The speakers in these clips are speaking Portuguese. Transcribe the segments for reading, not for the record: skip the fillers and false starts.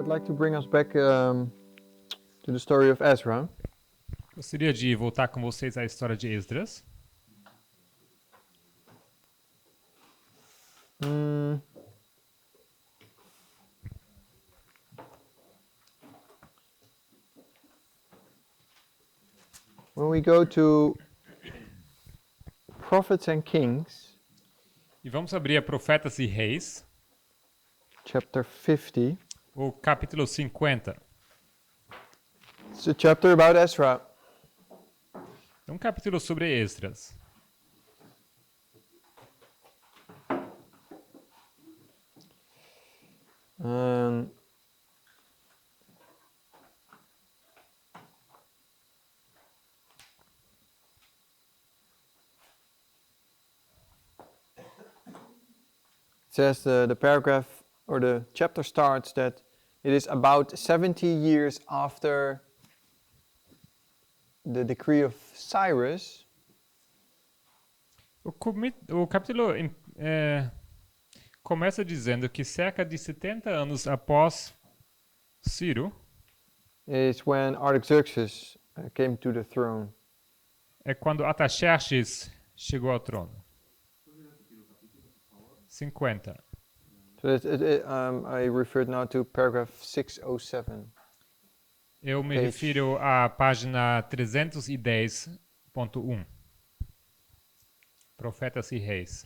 would like to bring us back to the story of Ezra. Gostaria de voltar com vocês à história de Esdras. When we go to Prophets and Kings, E vamos abrir a Profetas e Reis, chapter 50. o capítulo 50. It's a chapter about Ezra. É um capítulo sobre Esdras. It says the paragraph or the chapter starts that it is about 70 years after the decree of Cyrus. O capítulo começa dizendo que cerca de 70 anos após Ciro, Is when Artaxerxes came to the throne. é quando Artaxerxes chegou ao trono. 50. So I referred now to paragraph 607. Eu me Page. refiro à página 310.1. Profetas e Reis.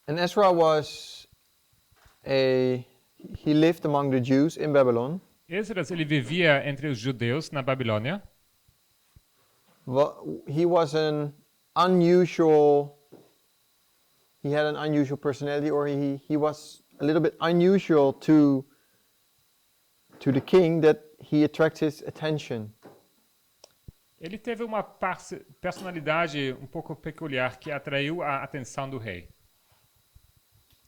And Ezra he lived among the Jews in Babylon. Esdras, ele vivia entre os judeus na Babilônia. He had an unusual personality, or he was a little bit unusual to the king, that he attracts his attention. Ele teve uma personalidade um pouco peculiar que atraiu a atenção do rei.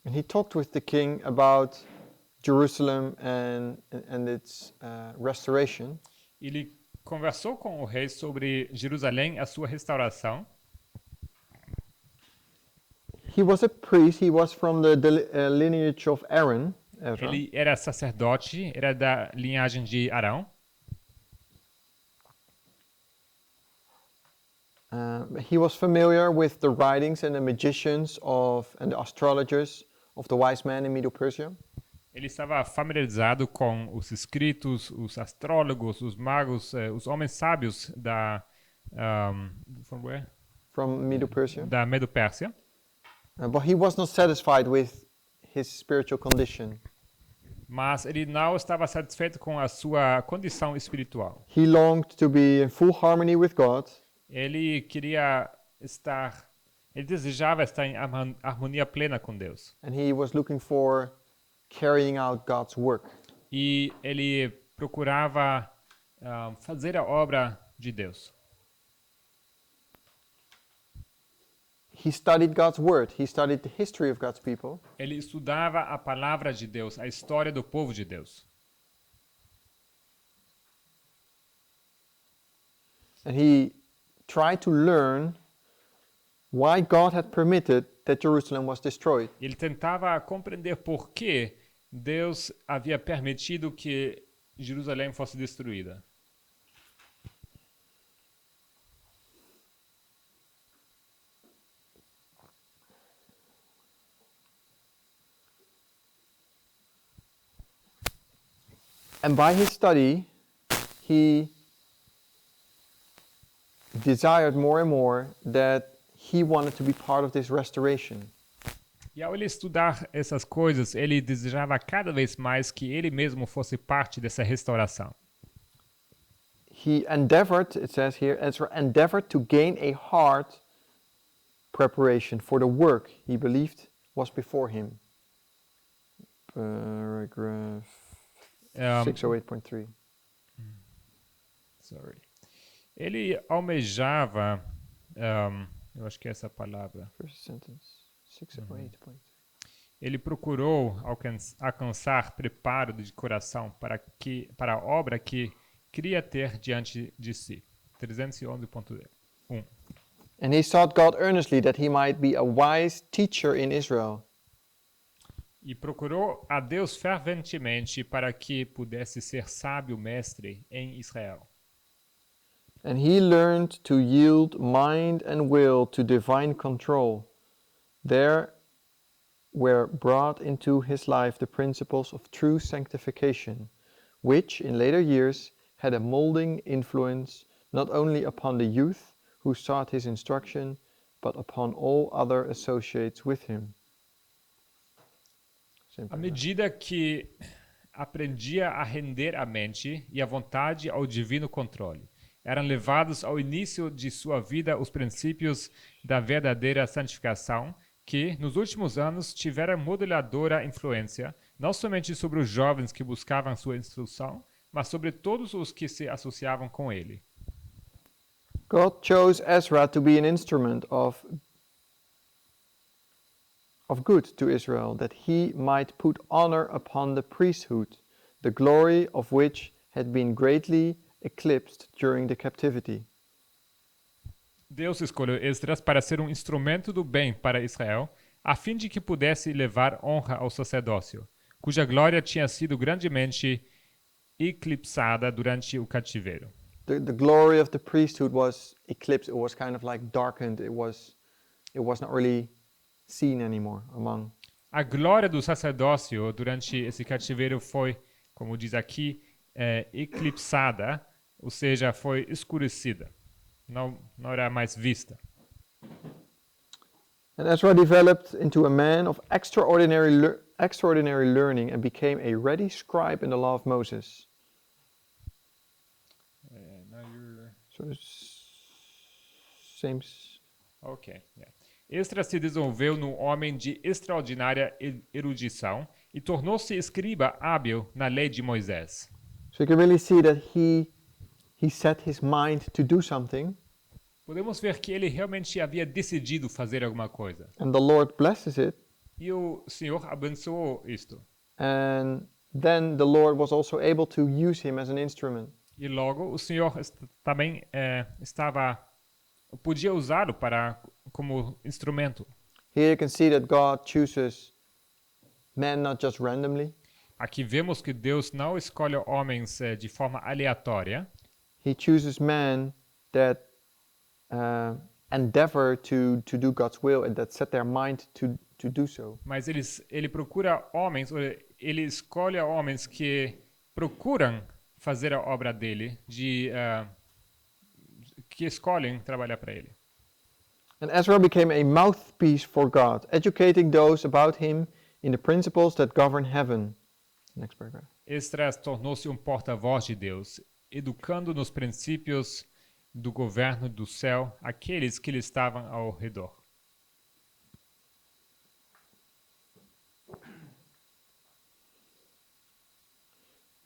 And he talked with the king about Jerusalem and its restoration. Ele conversou com o rei sobre Jerusalém e a sua restauração. He was a priest. He was from the lineage of Aaron. Ezra. Ele era sacerdote, era da linhagem de Arão. He was familiar with the writings and the magicians and the astrologers of the wise men in Middle Persia. Ele estava familiarizado com os escritos, os astrólogos, os magos, os homens sábios from where? From Middle Persia. Da Medo-Pérsia. But he was not satisfied with his spiritual condition. Mas ele não estava satisfeito com a sua condição espiritual. He longed to be in full harmony with God. Ele desejava estar em harmonia plena com Deus. And he was looking for carrying out God's work. E ele procurava fazer a obra de Deus. He studied God's word. He studied the history of God's people. Ele estudava a palavra de Deus, a história do povo de Deus. And he tried to learn why God had permitted that Jerusalem was destroyed. Ele tentava compreender por que Deus havia permitido que Jerusalém fosse destruída. And by his study, he desired more and more that he wanted to be part of this restoration. E ao ele estudar essas coisas, ele desejava cada vez mais que ele mesmo fosse parte dessa restauração. He endeavored, it says here, Ezra endeavored to gain a heart preparation for the work he believed was before him. Paragraph 608.3. Sorry. Ele almejava, eu acho que é essa palavra. First sentence, 608.3. Ele procurou alcançar preparo de coração para a obra que queria ter diante de si. 311.10. 1. And he sought God earnestly that he might be a wise teacher in Israel. E procurou a Deus ferventemente para que pudesse ser sábio mestre em Israel. And he learned to yield mind and will to divine control. There were brought into his life the principles of true sanctification, which in later years had a molding influence not only upon the youth who sought his instruction, but upon all other associates with him. À medida que aprendia a render a mente e a vontade ao divino controle, eram levados ao início de sua vida os princípios da verdadeira santificação que, nos últimos anos, tiveram moduladora influência, não somente sobre os jovens que buscavam sua instrução, mas sobre todos os que se associavam com ele. God chose Ezra to be an instrument of good to Israel, that he might put honor upon the priesthood, the glory of which had been greatly eclipsed during the captivity. Deus escolheu Esdras para ser um instrumento do bem para Israel, a fim de que pudesse levar honra ao sacerdócio, cuja glória tinha sido grandemente eclipsada durante o cativeiro. The glory of the priesthood was eclipsed. It was kind of like darkened. It was not really seen anymore among. A glória do sacerdócio durante esse cativeiro foi, como diz aqui, eclipsada, ou seja, foi escurecida. Não era mais vista. And Ezra developed into a man of extraordinary learning and became a ready scribe in the law of Moses. So same. Ok. Yeah. Esdras se desenvolveu num homem de extraordinária erudição e tornou-se escriba hábil na lei de Moisés. So you can really see that he set his mind to do something. Podemos ver que ele realmente havia decidido fazer alguma coisa. And the Lord blesses it. E o Senhor abençoou isto. And then the Lord was also able to use him as an instrument. E logo o Senhor também podia usá-lo como instrumento. Here you can see that God chooses men not just randomly. Aqui vemos que Deus não escolhe homens de forma aleatória. He chooses men that endeavor to do God's will and that set their mind to do so. Mas ele procura homens, ele escolhe homens que procuram fazer a obra dele, que escolhem trabalhar para ele. And Ezra became a mouthpiece for God, educating those about him in the principles that govern heaven. Next paragraph. Esdras tornou-se um porta-voz de Deus, educando nos princípios do governo do céu aqueles que lhe estavam ao redor.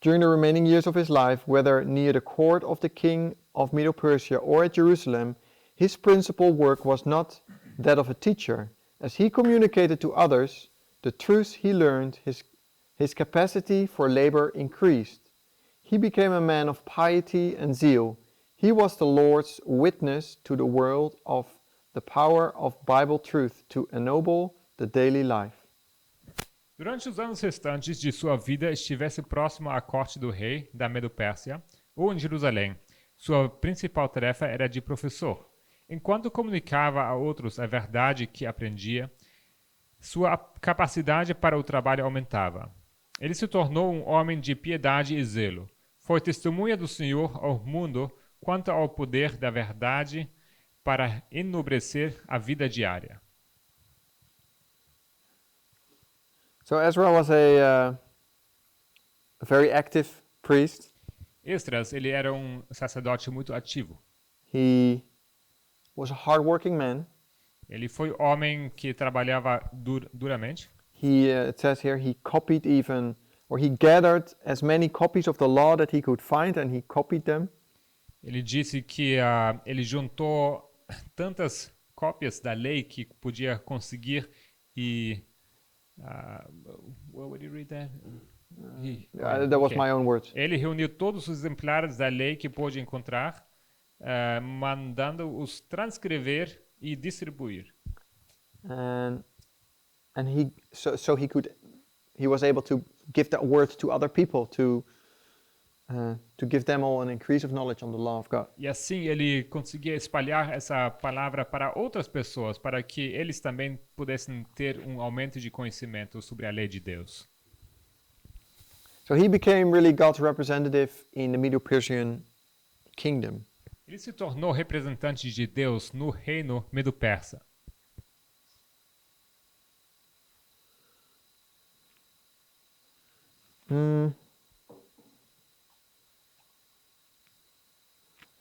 During the remaining years of his life, whether near the court of the king of Medo-Persia or at Jerusalem, his principal work was not that of a teacher. As he communicated to others the truths he learned, his capacity for labor increased. He became a man of piety and zeal. He was the Lord's witness to the world of the power of Bible truth to ennoble the daily life. Durante os anos restantes de sua vida, estivesse próximo à corte do rei da Medo-Pérsia ou em Jerusalém. Sua principal tarefa era de professor. Enquanto comunicava a outros a verdade que aprendia, sua capacidade para o trabalho aumentava. Ele se tornou um homem de piedade e zelo. Foi testemunha do Senhor ao mundo quanto ao poder da verdade para enobrecer a vida diária. So Ezra was a very active priest. Esdras, ele era um sacerdote muito ativo. He was a hardworking man. Ele foi homem que trabalhava duramente. It says here, he copied even, or he gathered as many copies of the law that he could find, and he copied them. Ele disse que ele juntou tantas cópias da lei que podia conseguir e what would you read that? That was my own words. Ele reuniu todos os exemplares da lei que pôde encontrar mandando-os transcrever e distribuir. And he was able to give that word to other people to give them all an increase of knowledge on the law of God. E assim ele conseguia espalhar essa palavra para outras pessoas, para que eles também pudessem ter um aumento de conhecimento sobre a lei de Deus. So he became really God's representative in the Medo-Persian kingdom. Ele se tornou representante de Deus no reino Medo-Persa.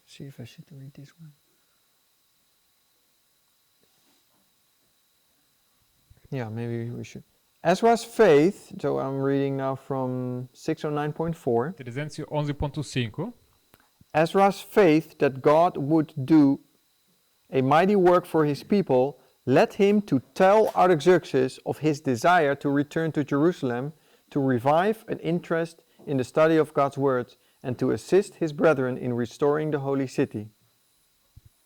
See if I should read this one. Yeah, maybe we should. Esdras' faith, so I'm reading now from 609.4. 311.5. Esdras' faith that God would do a mighty work for his people led him to tell Artaxerxes of his desire to return to Jerusalem, to revive an interest in the study of God's word, and to assist his brethren in restoring the holy city.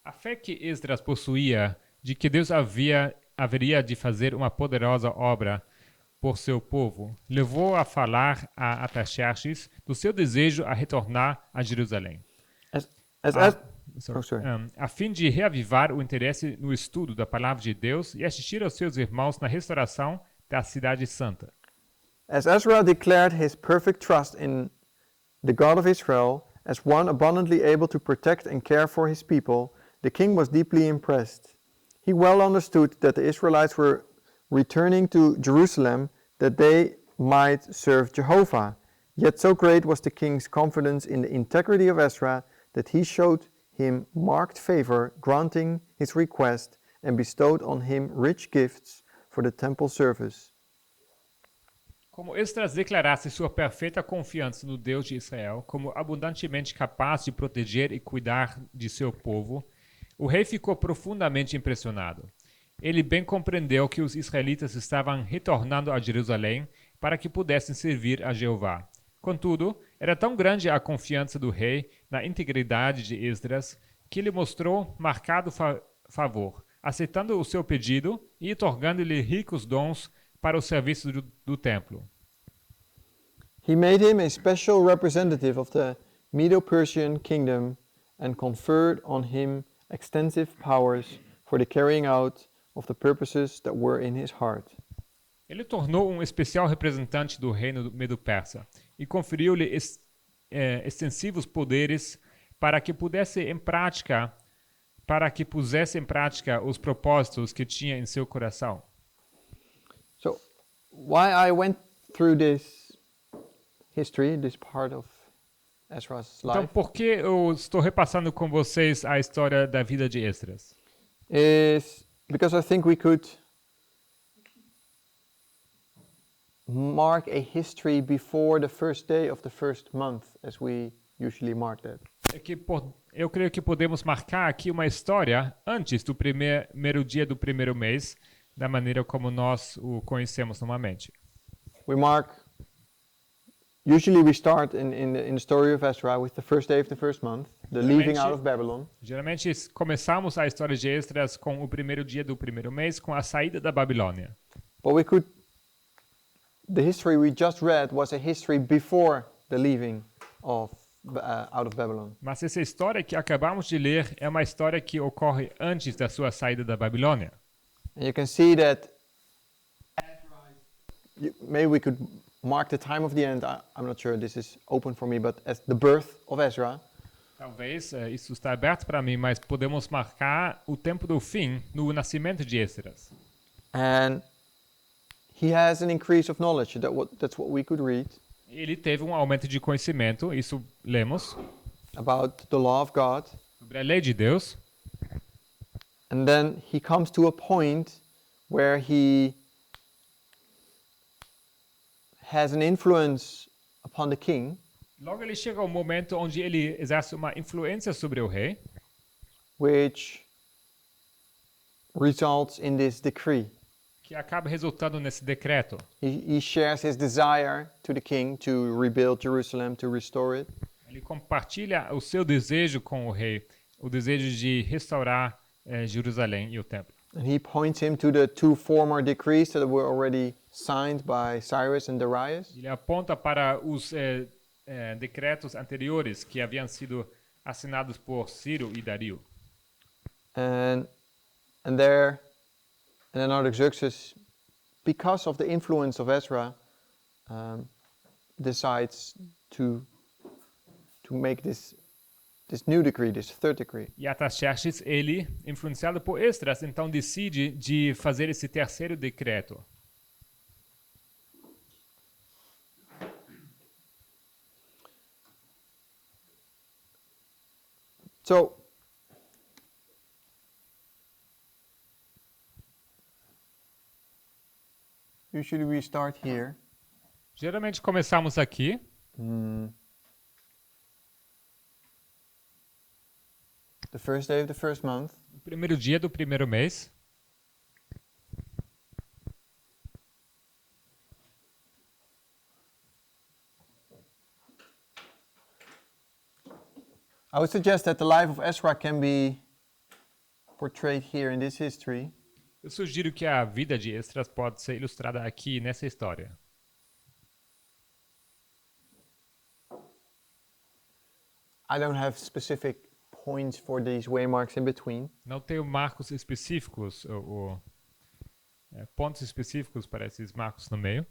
A fé que Esdras possuía de que Deus haveria de fazer uma poderosa obra por seu povo levou a falar a Artaxerxes do seu desejo a retornar a Jerusalém. A fim de reavivar o interesse no estudo da palavra de Deus e assistir aos seus irmãos na restauração da cidade santa. As Ezra declared his perfect trust in the God of Israel as one abundantly able to protect and care for his people, the king was deeply impressed. He well understood that the Israelites were returning to Jerusalem that they might serve Jehovah. Yet so great was the king's confidence in the integrity of Ezra that he showed him marked favor, granting his request, and bestowed on him rich gifts for the temple service. Como Esdras declarasse sua perfeita confiança no Deus de Israel, como abundantemente capaz de proteger e cuidar de seu povo, o rei ficou profundamente impressionado. Ele bem compreendeu que os israelitas estavam retornando a Jerusalém para que pudessem servir a Jeová. Contudo, era tão grande a confiança do rei na integridade de Esdras que ele mostrou marcado favor, aceitando o seu pedido e otorgando-lhe ricos dons para o serviço do templo. He made him a special representative of the Medo-Persian kingdom and conferred on him extensive powers for the carrying out of the purposes that were in his heart. Ele tornou um especial representante do reino Medo-Persa e conferiu-lhe extensivos poderes para que pusesse em prática os propósitos que tinha em seu coração. So, why I went through this history, this part of Esdras' life, Então, por que eu estou repassando com vocês a história da vida de Esdras? is because I think we could mark a history before the first day of the first month, as we usually mark that. Eu creio que podemos marcar aqui uma história antes do primeiro dia do primeiro mês, da maneira como nós o conhecemos normalmente. Usually we start in the story of Ezra with the first day of the first month, the leaving out of Babylon. Geralmente começamos a história de Esdras com o primeiro dia do primeiro mês, com a saída da Babilônia. But the history we just read was a history before the leaving of out of Babylon. Mas essa história que acabamos de ler é uma história que ocorre antes da sua saída da Babilônia. And you can see that maybe we could mark the time of the end. I'm not sure this is open for me, but as the birth of Ezra. Talvez isso está aberto para mim, mas podemos marcar o tempo do fim no nascimento de Esdras. And he has an increase of knowledge. That's what we could read. Ele teve um aumento de conhecimento, isso lemos. About the law of God. Sobre a lei de Deus. And then he comes to a point where he has an influence upon the king. Logo ele chega ao momento onde ele exerce uma influência sobre o rei, which results in this decree. Que acaba resultando nesse decreto. He shares his desire to the king to rebuild Jerusalem, to restore it. Ele compartilha o seu desejo com o rei o desejo de restaurar Jerusalém e o templo. And he points him to the two former decrees that were already signed by Cyrus and Darius. Ele aponta para os decretos anteriores que haviam sido assinados por Ciro e Dario. And then Artaxerxes, because of the influence of Ezra, decides to make this new decree, this third decree. E Artaxerxes, ele, influenciado por Esdras, então decide de fazer esse terceiro decreto. So, usually we start here. Geralmente começamos aqui, The first day of the first month. no primeiro dia do primeiro mês. I would suggest that the life of Ezra can be portrayed here in this history. Eu sugiro que a vida de Esdras pode ser ilustrada aqui nessa história. I don't have specific points for these waymarks in between. Não tenho marcos específicos, pontos específicos para esses marcos no meio.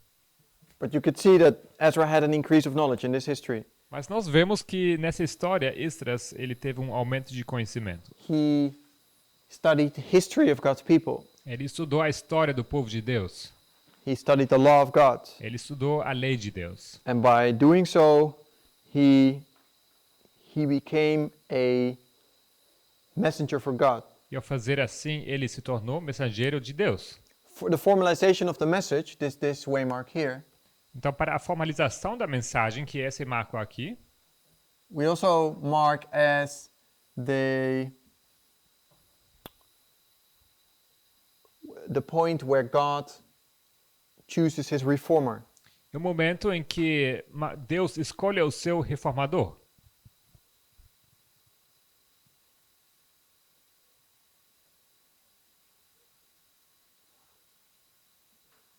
But you could see that Ezra had an increase of knowledge in this history. Mas nós vemos que nessa história, Esdras ele teve um aumento de conhecimento. He studied the history of God's people. Ele estudou a história do povo de Deus. He studied the law of God. Ele estudou a lei de Deus. And by doing so, he became a messenger for God. E ao fazer assim, ele se tornou mensageiro de Deus. For the formalization of the message, this waymark here, Então, para a formalização da mensagem, que é esse marco aqui, we also mark as the point where God chooses his reformer. é o momento em que Deus escolhe o seu reformador.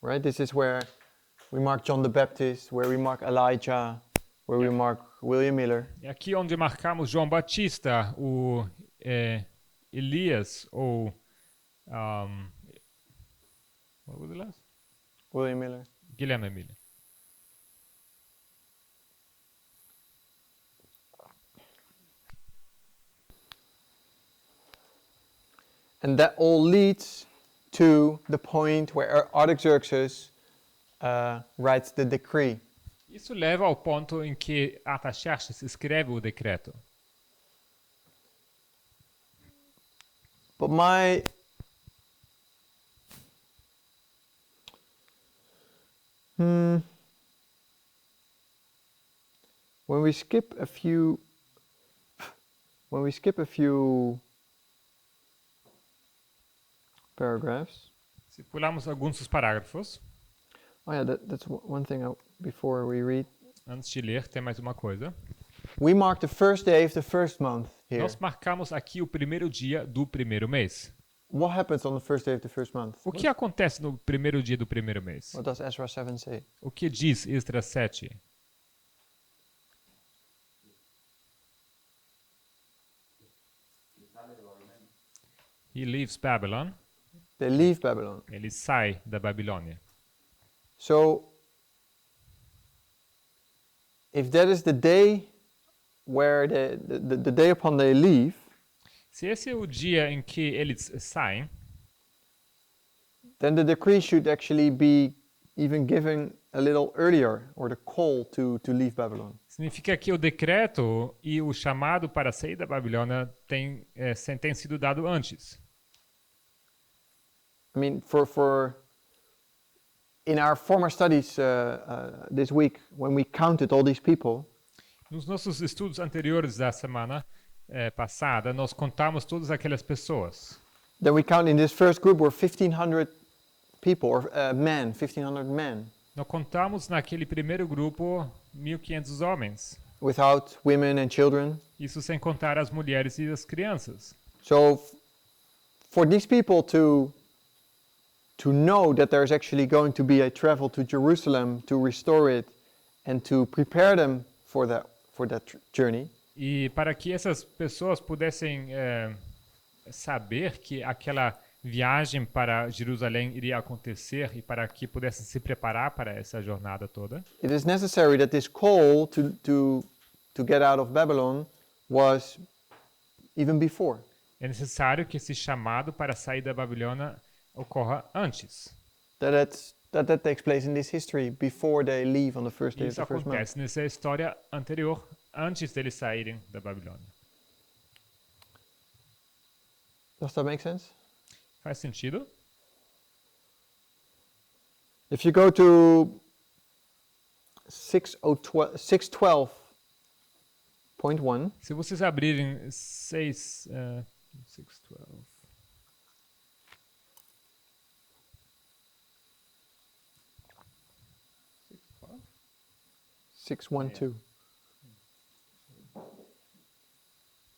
Right? This is where we mark John the Baptist, where we mark Elijah, where we mark William Miller. É aqui onde marcamos João Batista, o Elias, ou... what was the last? William Miller. Guilherme Miller. And that all leads to the point where Artaxerxes writes the decree. Isso leva ao ponto em que Artaxerxes escreve o decreto. But when we skip a few paragraphs. Se pularmos alguns dos parágrafos, Oh yeah, that's one thing before we read. antes de ler, tem mais uma coisa. We mark the first day of the first month here. Nós marcamos aqui o primeiro dia do primeiro mês. What happens on the first day of the first month? O que acontece no primeiro dia do primeiro mês? What does Ezra 7 say? O que diz Esdras 7? He leaves Babylon. They leave Babylon. Ele sai da Babilônia. So, if that is the day where the day upon they leave, Se esse é o dia em que eles saem, then the decree should actually be even given a little earlier, or the call to leave Babylon. significa que o decreto e o chamado para sair da Babilônia tem sido dado antes. I mean, in our former studies this week, when we counted all these people, Nos nossos estudos anteriores da semana passada, nós contamos todas aquelas pessoas. then we count in this first group were 1,500 people, or men, 1,500 men. Nós contamos naquele primeiro grupo 1.500 homens. without women and children. Isso sem contar as mulheres e as crianças. So for these people to know that there's actually going to be a travel to Jerusalem to restore it and to prepare them for that journey, E para que essas pessoas pudessem saber que aquela viagem para Jerusalém iria acontecer e para que pudessem se preparar para essa jornada toda, it is necessary that this call to get out of Babylon was even before. é necessário que esse chamado para sair da Babilônia ocorra antes. That takes place in this history before they leave on the first day Isso of the first month. acontece nessa história anterior, antes deles saírem da Babilônia. Does that make sense? Faz sentido? If you go to 612.1, Se vocês abrirem 6:12. 612.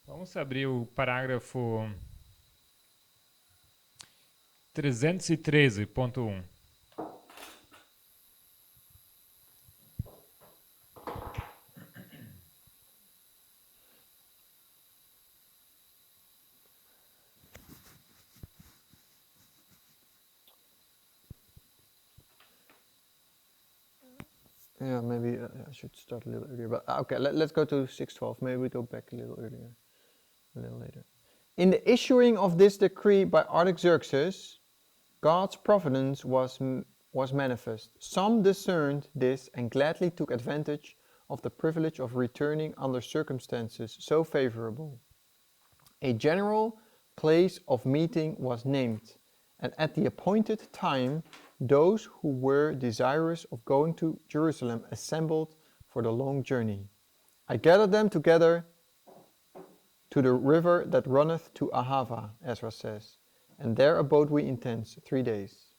Vamos abrir o parágrafo 313.1. Yeah, maybe I should start a little earlier. But okay, let's go to 612. Maybe we go back a little earlier, a little later. In the issuing of this decree by Artaxerxes, God's providence was manifest. Some discerned this and gladly took advantage of the privilege of returning under circumstances so favorable. A general place of meeting was named, and at the appointed time those who were desirous of going to Jerusalem assembled for the long journey. I gathered them together to the river that runneth to Ahava, Esdras says, and there abode we in tents 3 days.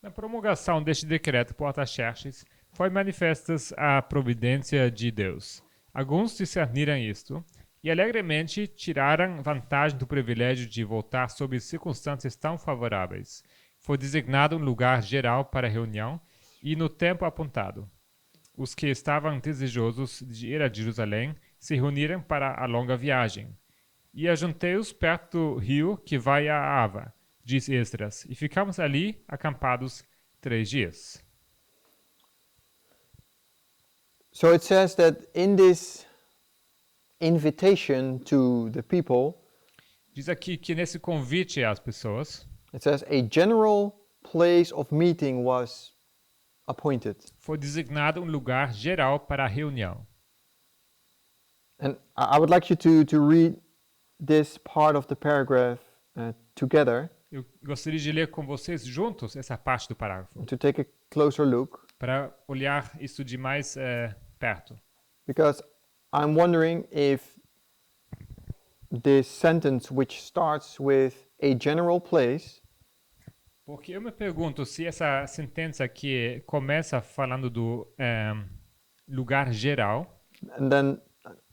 Na promulgação deste decreto por Artaxerxes, foi manifestas a providência de Deus. Alguns discerniram isto, e alegremente tiraram vantagem do privilégio de voltar sob circunstâncias tão favoráveis. Foi designado um lugar geral para a reunião, e no tempo apontado. Os que estavam desejosos de ir a Jerusalém se reuniram para a longa viagem. E ajuntei-os perto do rio que vai a Ava, diz Esdras, e ficamos ali acampados 3 dias. So it says that in this invitation to the people, Diz aqui que nesse convite às pessoas, it says a general place of meeting was appointed. foi designado um lugar geral para a reunião. And I would like you to read this part of the paragraph together, Eu gostaria de ler com vocês juntos essa parte do parágrafo, to take a closer look, para olhar isso de mais perto. because I'm wondering if this sentence, which starts with a general place, Porque eu me pergunto se essa sentença aqui começa falando do lugar geral, and then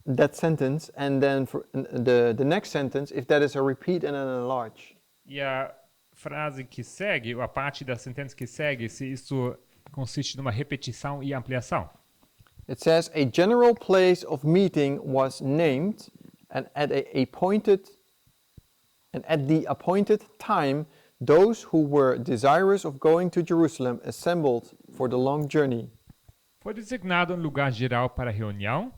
that sentence, and then for the next sentence, if that is a repeat and an enlarge. e a frase que segue, ou a parte da sentença que segue, se isso consiste numa repetição e ampliação. It says a general place of meeting was named, and at the appointed time those who were desirous of going to Jerusalem assembled for the long journey. Foi designado um lugar geral para a reunião,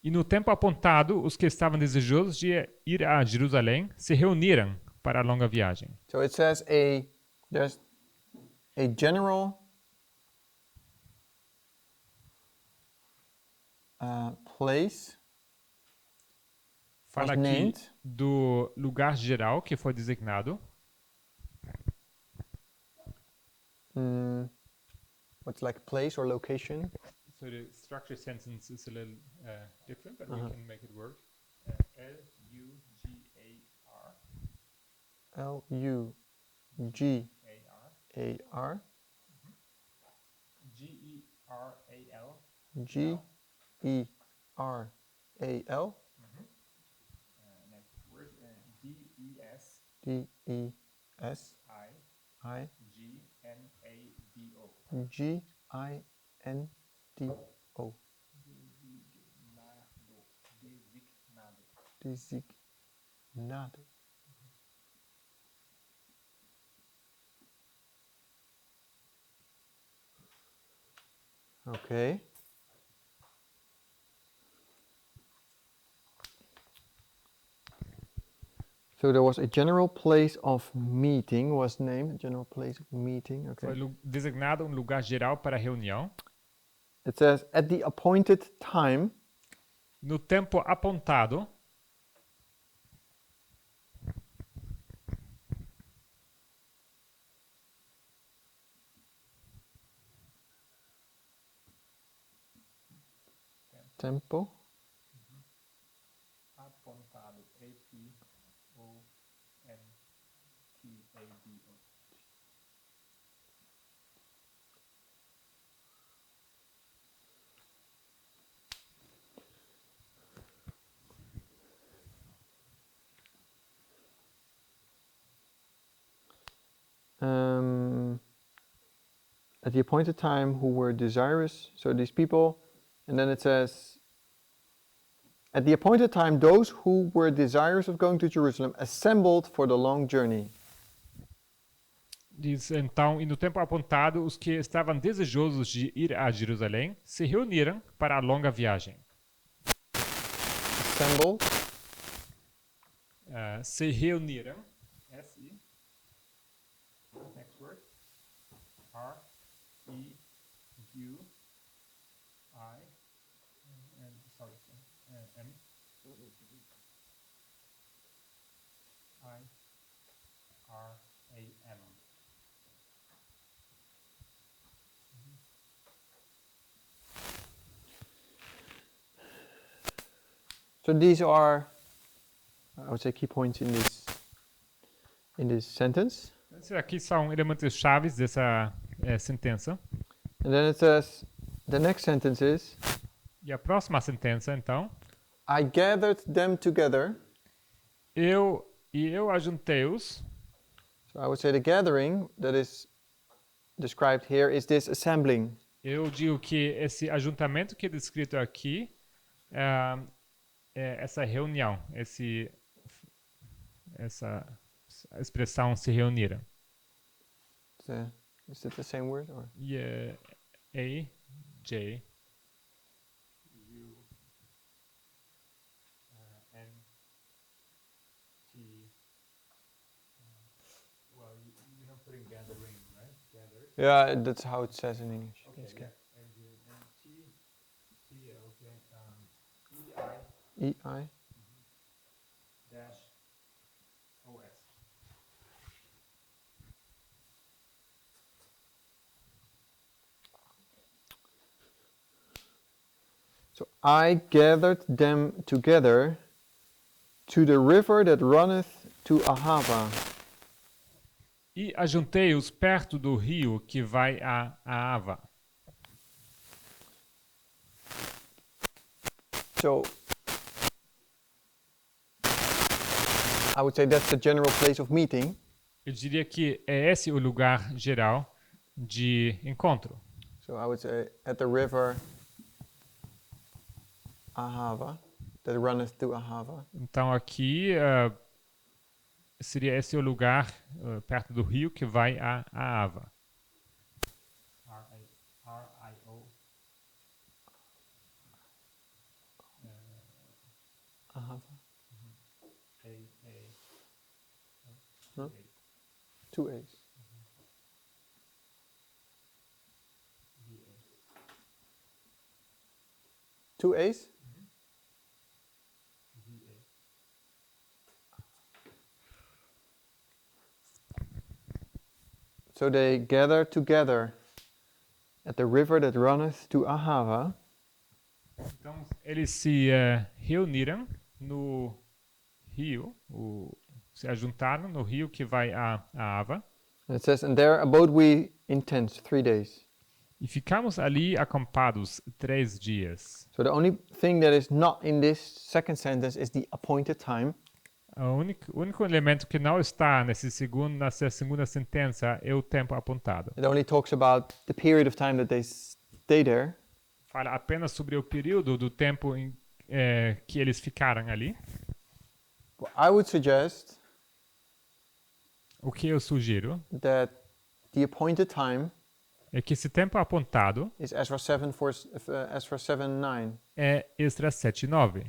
e no tempo apontado, os que estavam desejosos de ir a Jerusalém se reuniram para a longa viagem. So it says there's a general place Fala was aqui named. do lugar geral que foi designado. What's like place or location? So the structure sentence is a little different, but we can make it work. L-U-G-A-R. L-U-G-A-R. G-E-R-A-L. G-E-R-A-L. R-A-L? Next word, D-E-S D-E-S I G-N-A-D-O. G-I-N-D-O. Designado. Okay. So there was a general place of meeting was named. General place of meeting. Okay. Foi designado um lugar geral para reunião. It says at the appointed time. No tempo apontado. Tempo. Apontado. A-P-O-N-T-A-D-O. At the appointed time who were desirous, so these people, and then it says, at the appointed time those who were desirous of going to Jerusalem assembled for the long journey. Diz então, e no tempo apontado, os que estavam desejosos de ir a Jerusalém se reuniram para a longa viagem. Assembled. Se reuniram. S-I. Next word. R-E-U-I. Sorry. M. I-R-A-M. So these are, I would say, key points in this sentence. Esses aqui são elementos chaves dessa sentença. And then it says, the next sentence is, E a próxima sentença, então, I gathered them together. eu ajuntei-os. So I would say the gathering that is described here is this assembling. Eu digo que esse ajuntamento que é descrito aqui é essa reunião, essa expressão se reuniram. Is it the same word? Or? E A-J U-N-T. Well, you don't put in gathering, right? Gathered. Yeah, that's how it says in English. Okay, Yes, yeah. E-I. Dash O-S. So I gathered them together to the river that runneth to Ahava. E ajuntei-os perto do rio que vai a Ava. So I would say that's the general place of meeting. Eu diria que é esse o lugar geral de encontro. So I would say at the river Ahava, that runneth to Ahava. Então aqui seria esse o lugar perto do rio que vai a Ava. R-I-O. Ahava. A. No? Two A's. Two A's? So they gather together at the river that runneth to Ahava. Então eles se reuniram no rio, se ajuntaram no rio que vai a Ava. And it says, and there abode we in tents 3 days. E ficamos ali acampados 3 dias. So the only thing that is not in this second sentence is the appointed time. O único elemento que não está nessa segunda sentença é o tempo apontado. It only talks about the period of time that they stay there. Fala apenas sobre o período do tempo que eles ficaram ali. I would suggest O que eu sugiro that the appointed time é que esse tempo apontado is Esdras 7:9. é Esdras 7:9.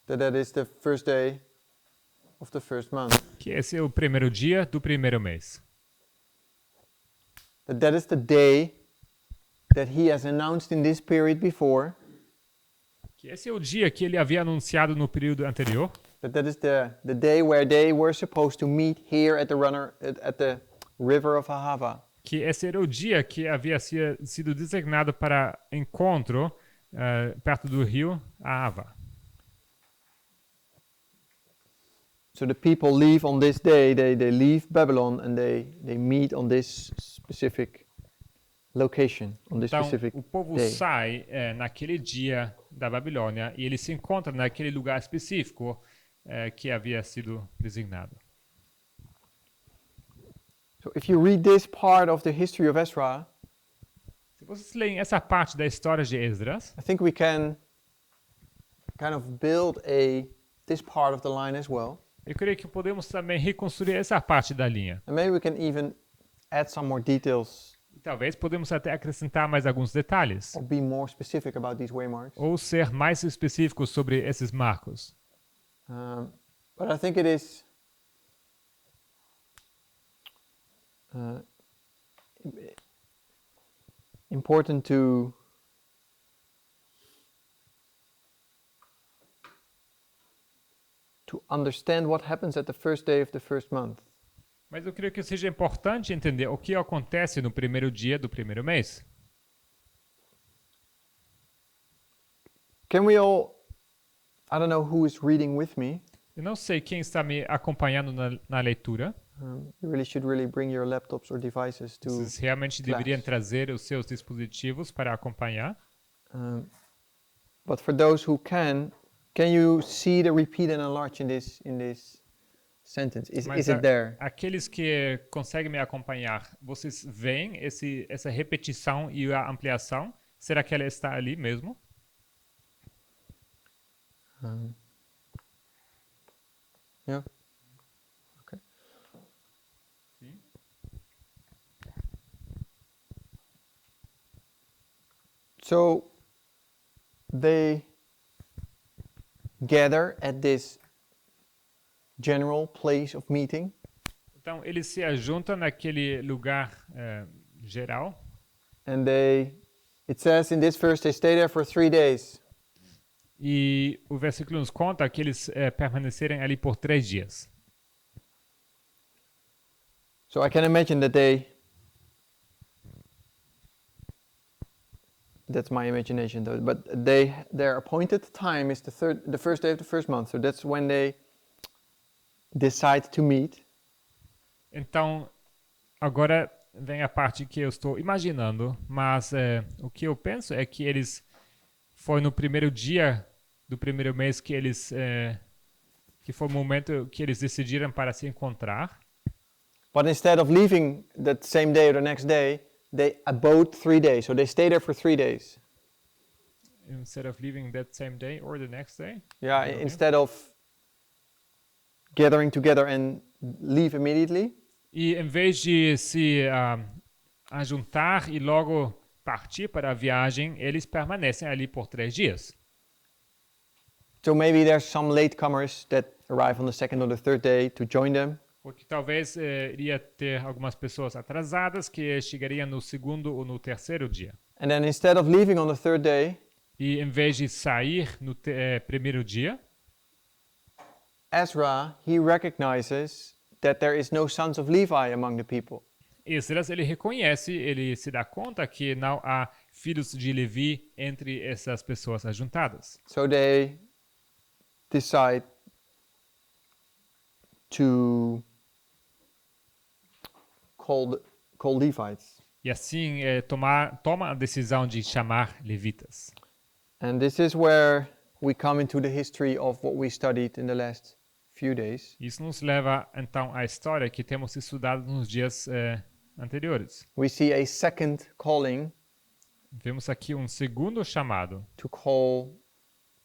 That is the first day of the first month. Que esse é o primeiro dia do primeiro mês. That is the day that he has announced in this period before. Que esse é o dia que ele havia anunciado no período anterior. That is the day where they were supposed to meet here at the river of Ahava. Que esse era o dia que havia sido designado para encontro perto do rio Ahava. So the people leave on this day, they leave Babylon and they meet on this specific location, on this Então, specific o povo day. sai naquele dia da Babilônia e ele se encontra naquele lugar específico que havia sido designado. So if you read this part of the history of Ezra, Se vocês leem essa parte da história de Esdras, I think we can kind of build this part of the line as well. eu creio que podemos também reconstruir essa parte da linha. And maybe we can even add some more details E talvez podemos até acrescentar mais alguns detalhes, or be more specific about these waymarks. ou ser mais específicos sobre esses marcos. But I think it is important to understand what happens at the first day of the first month. Mas eu creio que seja importante entender o que acontece no primeiro dia do primeiro mês. Can we all, I don't know who is reading with me. Eu não sei quem está me acompanhando na leitura. You really should bring your laptops or devices to Vocês realmente class. deveriam trazer os seus dispositivos para acompanhar. But for those who can you see the repeat and enlarge in this sentence? Is it there? Aqueles que conseguem me acompanhar, vocês veem essa repetição e a ampliação? Será que ela está ali mesmo? Yeah. Okay. Sim. So they gather at this general place of meeting. Então, eles se ajuntam naquele lugar geral. And it says in this verse, they stay there for 3 days. E o versículo nos conta que eles permanecerem ali por 3 dias. So I can imagine that that's my imagination though, but their appointed time is the first day of the first month. So that's when they decide to meet. Então, agora vem a parte que eu estou imaginando, mas o que eu penso é que foi no primeiro dia do primeiro mês que que foi o momento que eles decidiram para se encontrar. But instead of leaving that same day or the next day, they abode 3 days. So they stay there for 3 days. Instead of leaving that same day or the next day? Yeah, Okay. instead of gathering together and leave immediately, E em vez de se ajuntar e logo partir para a viagem, eles permanecem ali por 3 dias. so maybe there's some latecomers that arrive on the second or the third day to join them. Porque talvez iria ter algumas pessoas atrasadas que chegariam no segundo ou no terceiro dia. And then instead of leaving on the third day, E em vez de sair no primeiro dia, Ezra, he recognizes that there is no sons of Levi among the people. Esdras ele reconhece, ele se dá conta que não há filhos de Levi entre essas pessoas ajuntadas. So they decide to call Levites. E assim toma a decisão de chamar levitas. And this is where we come into the history of what we studied in the last few days. Isso nos leva então à história que temos estudado nos dias anteriores. We see a second calling Vemos aqui um segundo chamado to call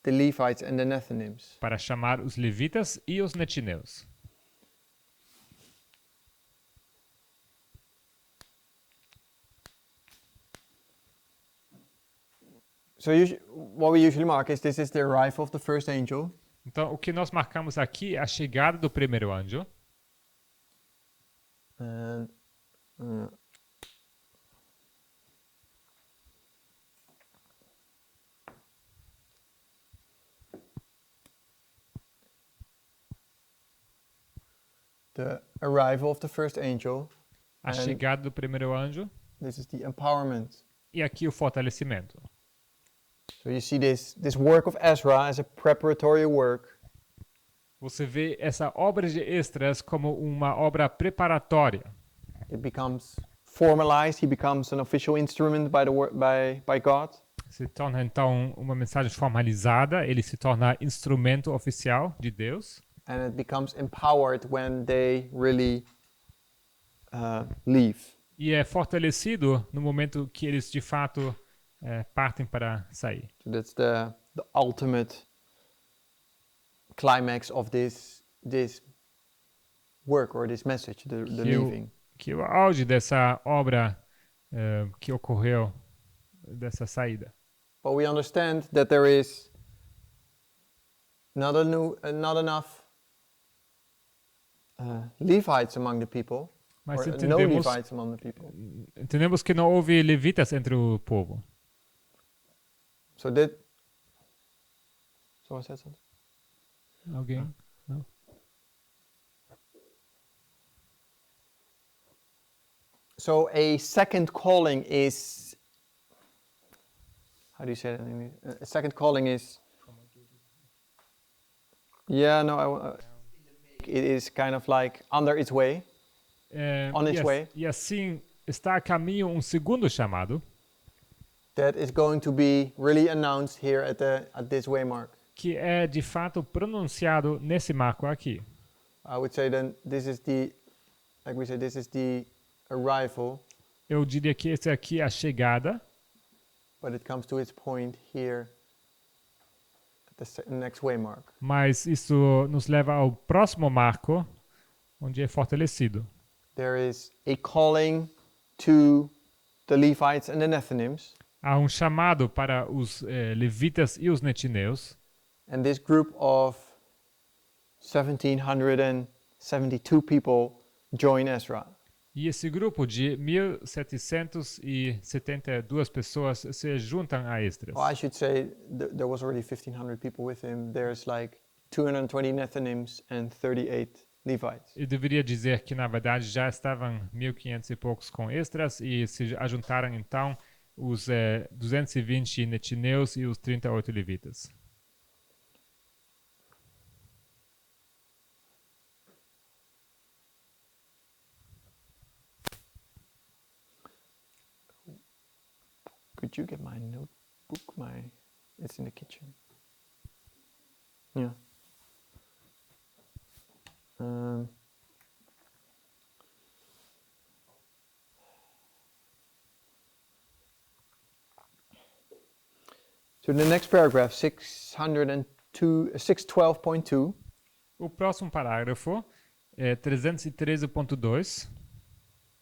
the Levites and the Nethinims. para chamar os levitas e os netineus. So what we usually mark is this is the arrival of the first angel. Então, o que nós marcamos aqui é a chegada do primeiro anjo. And the arrival of the first angel. A chegada do primeiro anjo. This is the empowerment. E aqui o fortalecimento. So you see this work of Ezra as a preparatory work. Você vê essa obra de Esdras como uma obra preparatória. It becomes formalized. He becomes an official instrument by God. Se torna então uma mensagem formalizada, ele se torna instrumento oficial de Deus. And it becomes empowered when they really leave. E é fortalecido no momento que eles de fato partem para sair. So that's the ultimate climax of this work or this message, the leaving. Que o auge dessa obra que ocorreu, dessa saída. But we understand that there is not enough Levites among the people, Mas or no Levites among the people. Entendemos que não houve levitas entre o povo. So that. Someone said something. Alguém? Não? So a second calling is. How do you say that in English? A second calling is. Yeah, no, it is kind of like under its way. On its way. E assim está a caminho um segundo chamado. That is going to be really announced here at this waymark. Que é de fato pronunciado nesse marco aqui. I would say then this is like we said, this is the arrival. Eu diria que esse aqui é a chegada. But it comes to its point here at the next waymark. Mas isso nos leva ao próximo marco, onde é fortalecido. There is a calling to the Levites and the Nethinims. Há um chamado para os levitas e os netineus. And this group of 1,772 people join Ezra. E esse grupo de 1.772 pessoas se juntam a Esdras. Well, I should say there was already 1,500 people with him. There's like 220 Nethinims and 38 Levites. Eu deveria dizer que, na verdade, já estavam 1.500 e poucos com Esdras e se ajuntaram, então, os 220 netineus e os 38 levitas. Could you get my notebook? It's in the kitchen. Yeah. So the next paragraph, 612.2. O próximo parágrafo é 313.2.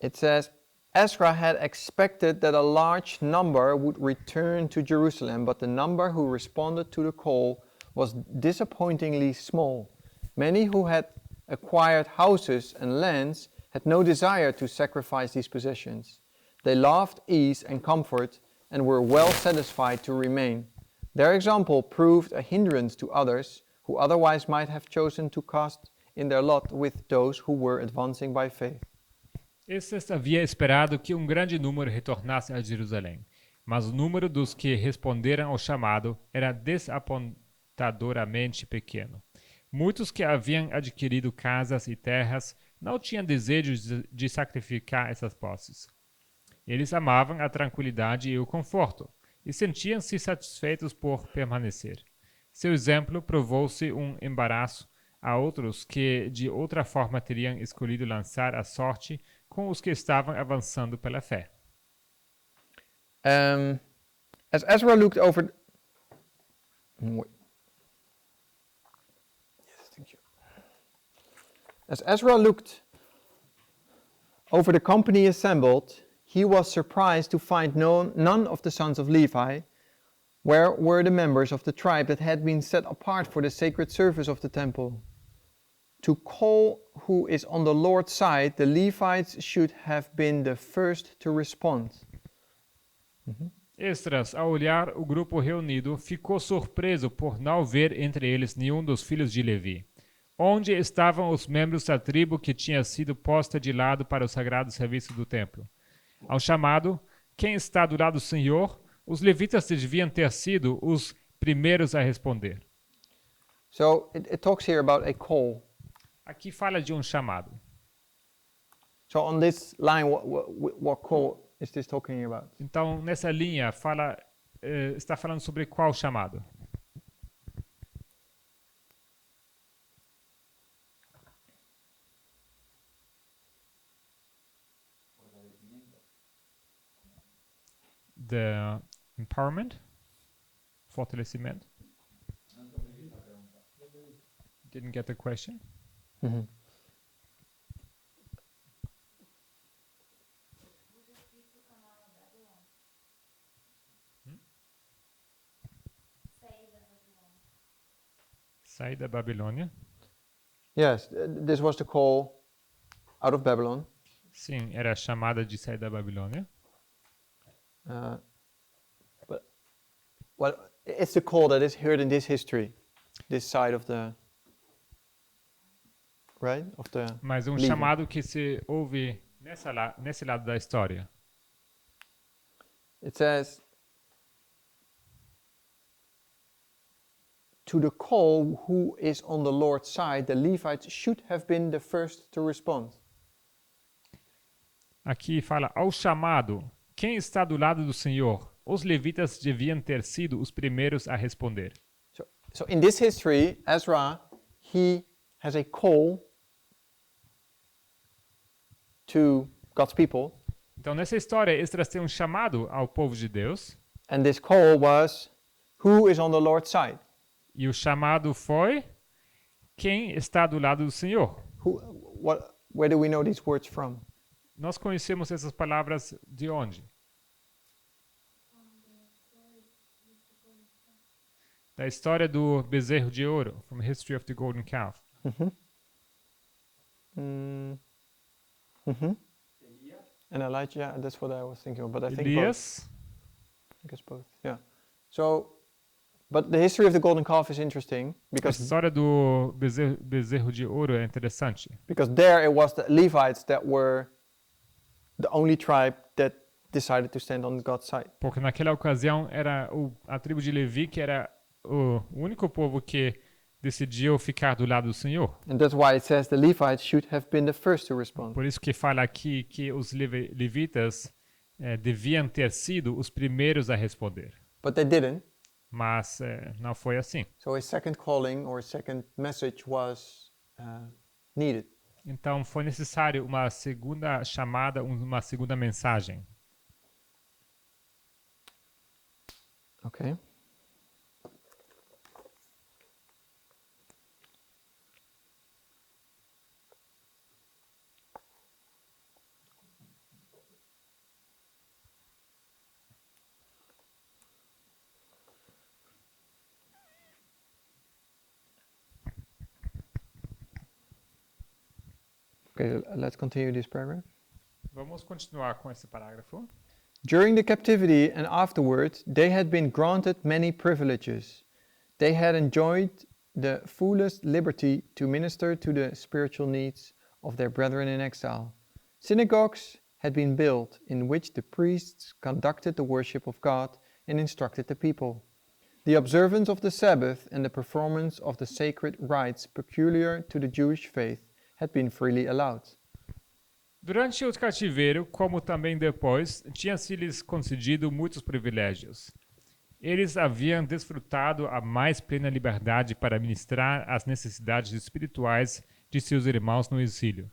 It says, Ezra had expected that a large number would return to Jerusalem, but the number who responded to the call was disappointingly small. Many who had acquired houses and lands had no desire to sacrifice these possessions. They loved ease and comfort and were well satisfied to remain. Their example proved a hindrance to others who otherwise might have chosen to cast in their lot with those who were advancing by faith. Estes havia esperado que um grande número retornasse a Jerusalém, mas o número dos que responderam ao chamado era desapontadoramente pequeno. Muitos que haviam adquirido casas e terras não tinham desejo de sacrificar essas posses. Eles amavam a tranquilidade e o conforto, e sentiam-se satisfeitos por permanecer. Seu exemplo provou-se um embaraço a outros que, de outra forma, teriam escolhido lançar a sorte com os que estavam avançando pela fé. As Ezra looked over... Wait. Yes, thank you. As Ezra looked over the company assembled, he was surprised to find none of the sons of Levi. Where were the members of the tribe that had been set apart for the sacred service of the temple? To call who is on the Lord's side, the Levites should have been the first to respond. Esdras, ao olhar o grupo reunido, ficou surpreso por não ver entre eles nenhum dos filhos de Levi. Onde estavam os membros da tribo que tinha sido posta de lado para o sagrado serviço do templo? Ao chamado, quem está do lado do Senhor, os levitas deviam ter sido os primeiros a responder. So it talks here about a call. Aqui fala de um chamado. So on this line, what call is this talking about? Então, nessa linha, está falando sobre qual chamado? The empowerment? Fortalecimento? Didn't get the question? Mm-hmm. Sair da Babilônia. Yes, this was the call out of Babylon. Sim, era a chamada de sair da Babilônia. But well, it's the call that is heard in this history, this side of the right of the. Mas um leaving. chamado que se ouve nesse lado da história. It says, to the call who is on the Lord's side, the Levites should have been the first to respond. Aqui fala ao chamado. Quem está do lado do Senhor? Os levitas deviam ter sido os primeiros a responder. So in this history, Ezra, he has a call to God's people. Então, nessa história, Esdras tem um chamado ao povo de Deus. And this call was, who is on the Lord's side? E o chamado foi, quem está do lado do Senhor? Where do we know these words from? Nós conhecemos essas palavras de onde? Da história do bezerro de ouro, from the history of the golden calf. And Elijah, yeah, that's what I was thinking of, but I think Elias. both. I guess both, yeah. So, but the history of the golden calf is interesting A because história do bezerro de ouro é interessante. because there it was the Levites that were the only tribe that decided to stand on God's side. Porque naquela ocasião era a tribo de Levi que era o único povo que decidiu ficar do lado do Senhor. And that's why it says the Levites should have been the first to respond. Por isso que fala aqui que os levitas deviam ter sido os primeiros a responder. But they didn't. Mas não foi assim. So a second calling or a second message was needed. Então foi necessário uma segunda chamada, uma segunda mensagem. Okay. Okay, let's continue this paragraph. Vamos continuar com esse parágrafo. During the captivity and afterward, they had been granted many privileges. They had enjoyed the fullest liberty to minister to the spiritual needs of their brethren in exile. Synagogues had been built in which the priests conducted the worship of God and instructed the people. The observance of the Sabbath and the performance of the sacred rites peculiar to the Jewish faith had been freely allowed. Durante o cativeiro, como também depois, tinha-se-lhes concedido muitos privilégios. Eles haviam desfrutado a mais plena liberdade para ministrar às necessidades espirituais de seus irmãos no exílio.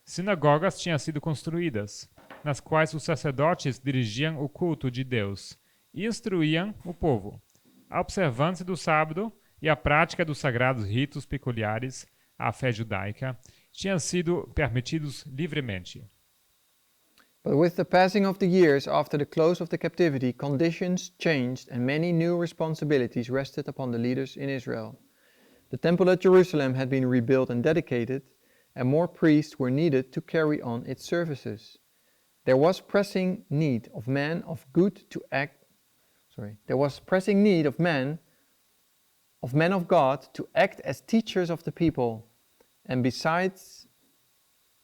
Sinagogas tinham sido construídas, nas quais os sacerdotes dirigiam o culto de Deus e instruíam o povo. A observância do sábado e a prática dos sagrados ritos peculiares à fé judaica tinham sido permitidos livremente. But with the passing of the years after the close of the captivity, conditions changed and many new responsibilities rested upon the leaders in Israel. The temple at Jerusalem had been rebuilt and dedicated, and more priests were needed to carry on its services. There was pressing need of men of God to act as teachers of the people, and besides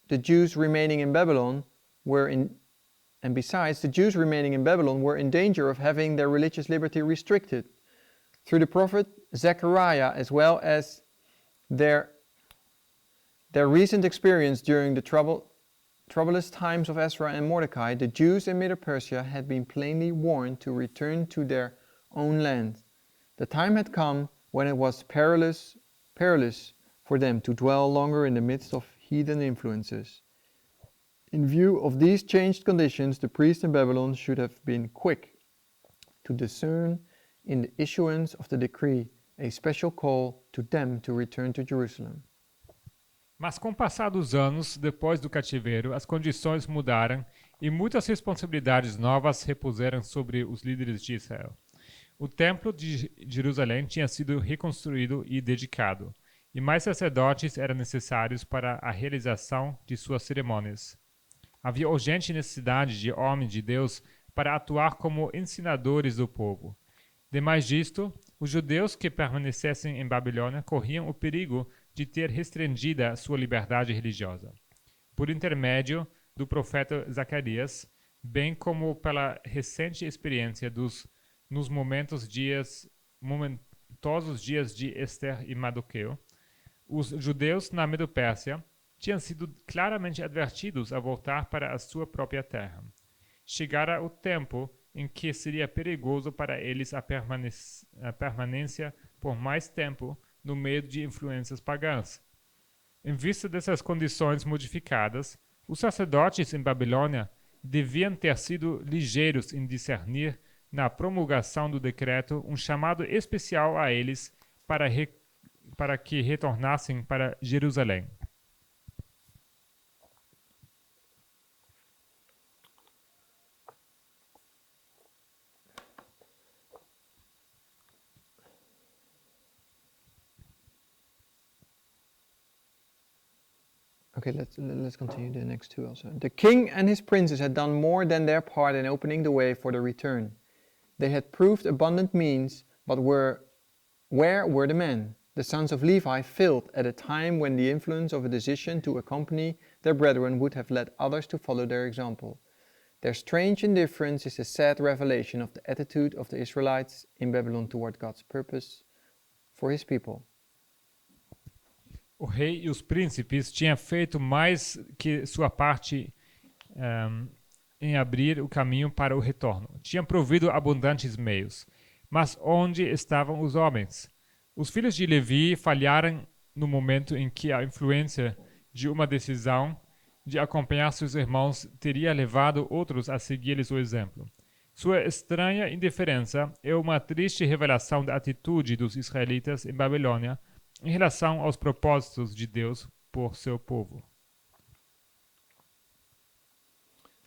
the Jews remaining in Babylon were in danger of having their religious liberty restricted. Through the prophet Zechariah, as well as their recent experience during the troublous times of Esdras and Mordecai, the Jews in Medo-Persia had been plainly warned to return to their own land. The time had come when it was perilous for them to dwell longer in the midst of heathen influences. In view of these changed conditions, the priests in Babylon should have been quick to discern in the issuance of the decree a special call to them to return to Jerusalem. Mas com o passar dos anos, depois do cativeiro, as condições mudaram e muitas responsabilidades novas repuseram sobre os líderes de Israel. O templo de Jerusalém tinha sido reconstruído e dedicado, e mais sacerdotes eram necessários para a realização de suas cerimônias. Havia urgente necessidade de homens de Deus para atuar como ensinadores do povo. Demais disto, os judeus que permanecessem em Babilônia corriam o perigo de ter restringida sua liberdade religiosa. Por intermédio do profeta Zacarias, bem como pela recente experiência nos momentosos dias de Esther e Mardoqueu, os judeus na Medo-Pérsia tinham sido claramente advertidos a voltar para a sua própria terra. Chegara o tempo em que seria perigoso para eles a permanência por mais tempo no meio de influências pagãs. Em vista dessas condições modificadas, os sacerdotes em Babilônia deviam ter sido ligeiros em discernir na promulgação do decreto um chamado especial a eles para que retornassem para Jerusalém. Okay, let's continue the next two also. The king and his princes had done more than their part in opening the way for the return. They had proved abundant means, but where were the men? The sons of Levi failed at a time when the influence of a decision to accompany their brethren would have led others to follow their example. Their strange indifference is a sad revelation of the attitude of the Israelites in Babylon toward God's purpose for his people. O rei e os príncipes tinham feito mais que sua parte em abrir o caminho para o retorno. Tinham provido abundantes meios. Mas onde estavam os homens? Os filhos de Levi falharam no momento em que a influência de uma decisão de acompanhar seus irmãos teria levado outros a seguir-lhes o exemplo. Sua estranha indiferença é uma triste revelação da atitude dos israelitas em Babilônia em relação aos propósitos de Deus por seu povo.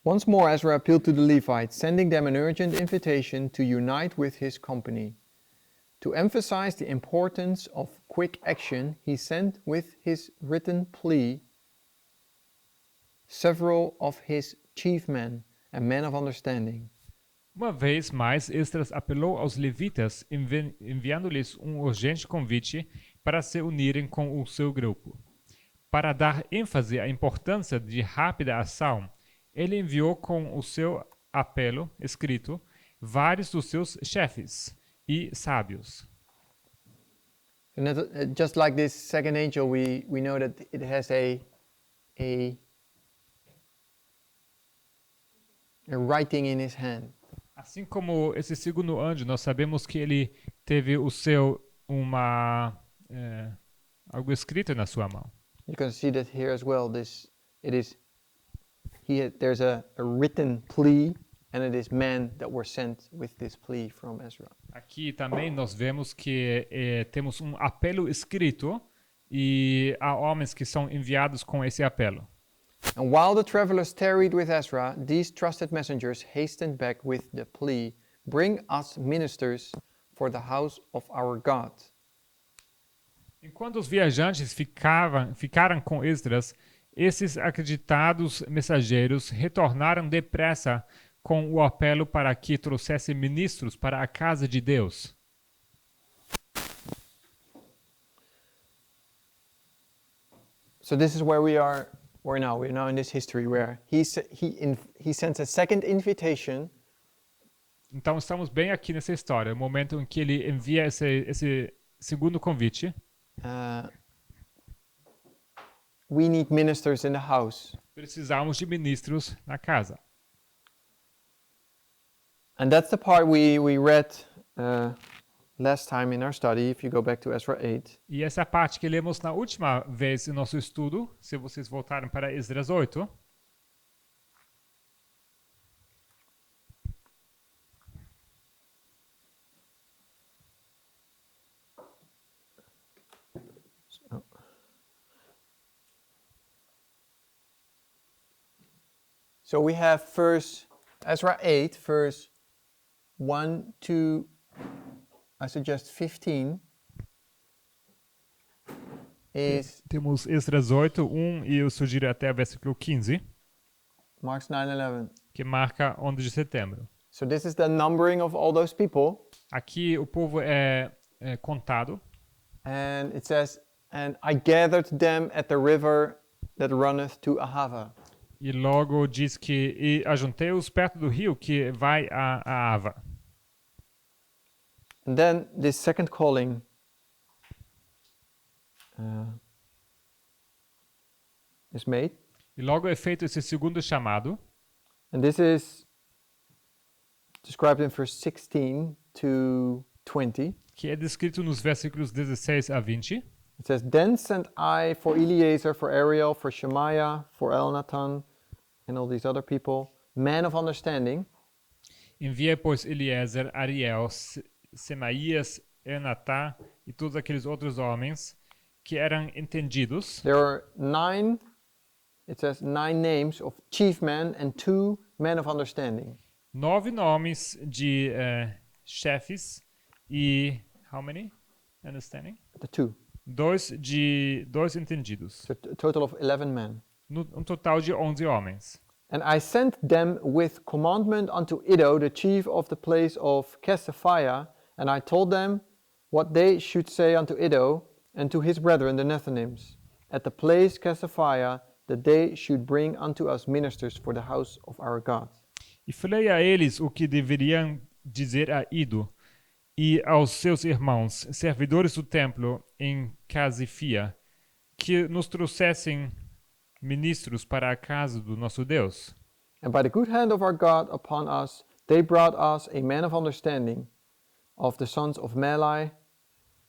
Once more Ezra appealed to the Levites, sending them an urgent invitation to unite with his company. To emphasize the importance of quick action, he sent with his written plea several of his chief men and men of understanding. Uma vez mais, Esdras apelou aos levitas, enviando-lhes um urgente convite para se unirem com o seu grupo. Para dar ênfase à importância de rápida ação, ele enviou com o seu apelo escrito vários dos seus chefes e sábios. Just like this second angel, we know that it has a writing in his hand. Assim como esse segundo anjo, nós sabemos que ele teve algo escrito na sua mão. You can see that here as well. There's a written plea, and it is men that were sent with this plea from Ezra. Aqui também nós vemos que temos um apelo escrito e há homens que são enviados com esse apelo. And while the travelers tarried with Ezra, these trusted messengers hastened back with the plea, "Bring us ministers for the house of our God." Enquanto os viajantes ficaram com Esdras, esses acreditados mensageiros retornaram depressa com o apelo para que trouxesse ministros para a casa de Deus. So this is where we're now in this history where he sends a second invitation. Então estamos bem aqui nessa história, o momento em que ele envia esse segundo convite. We need ministers in the house. Precisamos de ministros na casa. And that's the part we read last time in our study, if you go back to Ezra 8. E essa é a parte que lemos na última vez em nosso estudo, se vocês voltarem para Esdras 8. So we have Ezra 8, verse 1 to, I suggest 15. Temos Esdras 8, 1 e eu sugiro até o versículo 15, Marks 9:11. que marca 11 de setembro. So this is the numbering of all those people. Aqui o povo é contado. And it says, "And I gathered them at the river that runneth to Ahava." E logo diz que ajuntei-os perto do rio que vai a Ava. And then this second calling is made. E logo é feito esse segundo chamado. And this is described in verse 16 to 20. Que é descrito nos versículos 16 a 20. It says, "Then sent I for Eleazar, for Ariel, for Shemaiah, for Elnathan, and all these other people, men of understanding." Enviei, pois, Eliezer, Ariel, Semaías, Enatá e todos aqueles outros homens que eram entendidos. There are it says 9 names of chief men and 2 men of understanding. 9 nomes de chefes e how many? Understanding? The 2. Dois entendidos. So a total of 11 men. Um total de 11 homens. And I sent them with commandment unto Iddo, the chief of the place of Kesaphiah, and I told them what they should say unto Iddo and to his brethren the Nethinims, at the place Kesaphiah, that they should bring unto us ministers for the house of our God. E falei a eles o que deveriam dizer a Ido e aos seus irmãos, servidores do templo em Casifia, que nos trouxessem ministros para a casa do nosso Deus. And by the good hand of our God upon us, they brought us a man of understanding, of the sons of Melai,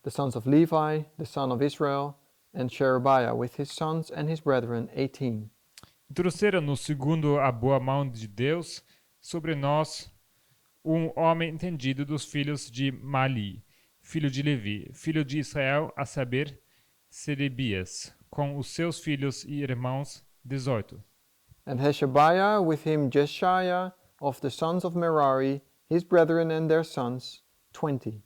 the sons of Levi, the son of Israel, and Sherebiah, with his sons and his brethren, 18. Trouxeram-nos, segundo a boa mão de Deus, sobre nós homem entendido dos filhos de Mali, filho de Levi, filho de Israel, a saber, Serebias, com os seus filhos e irmãos, 18. And Hashabiah, with him Jeshaiah, of the sons of Merari, his brethren and their sons, 20.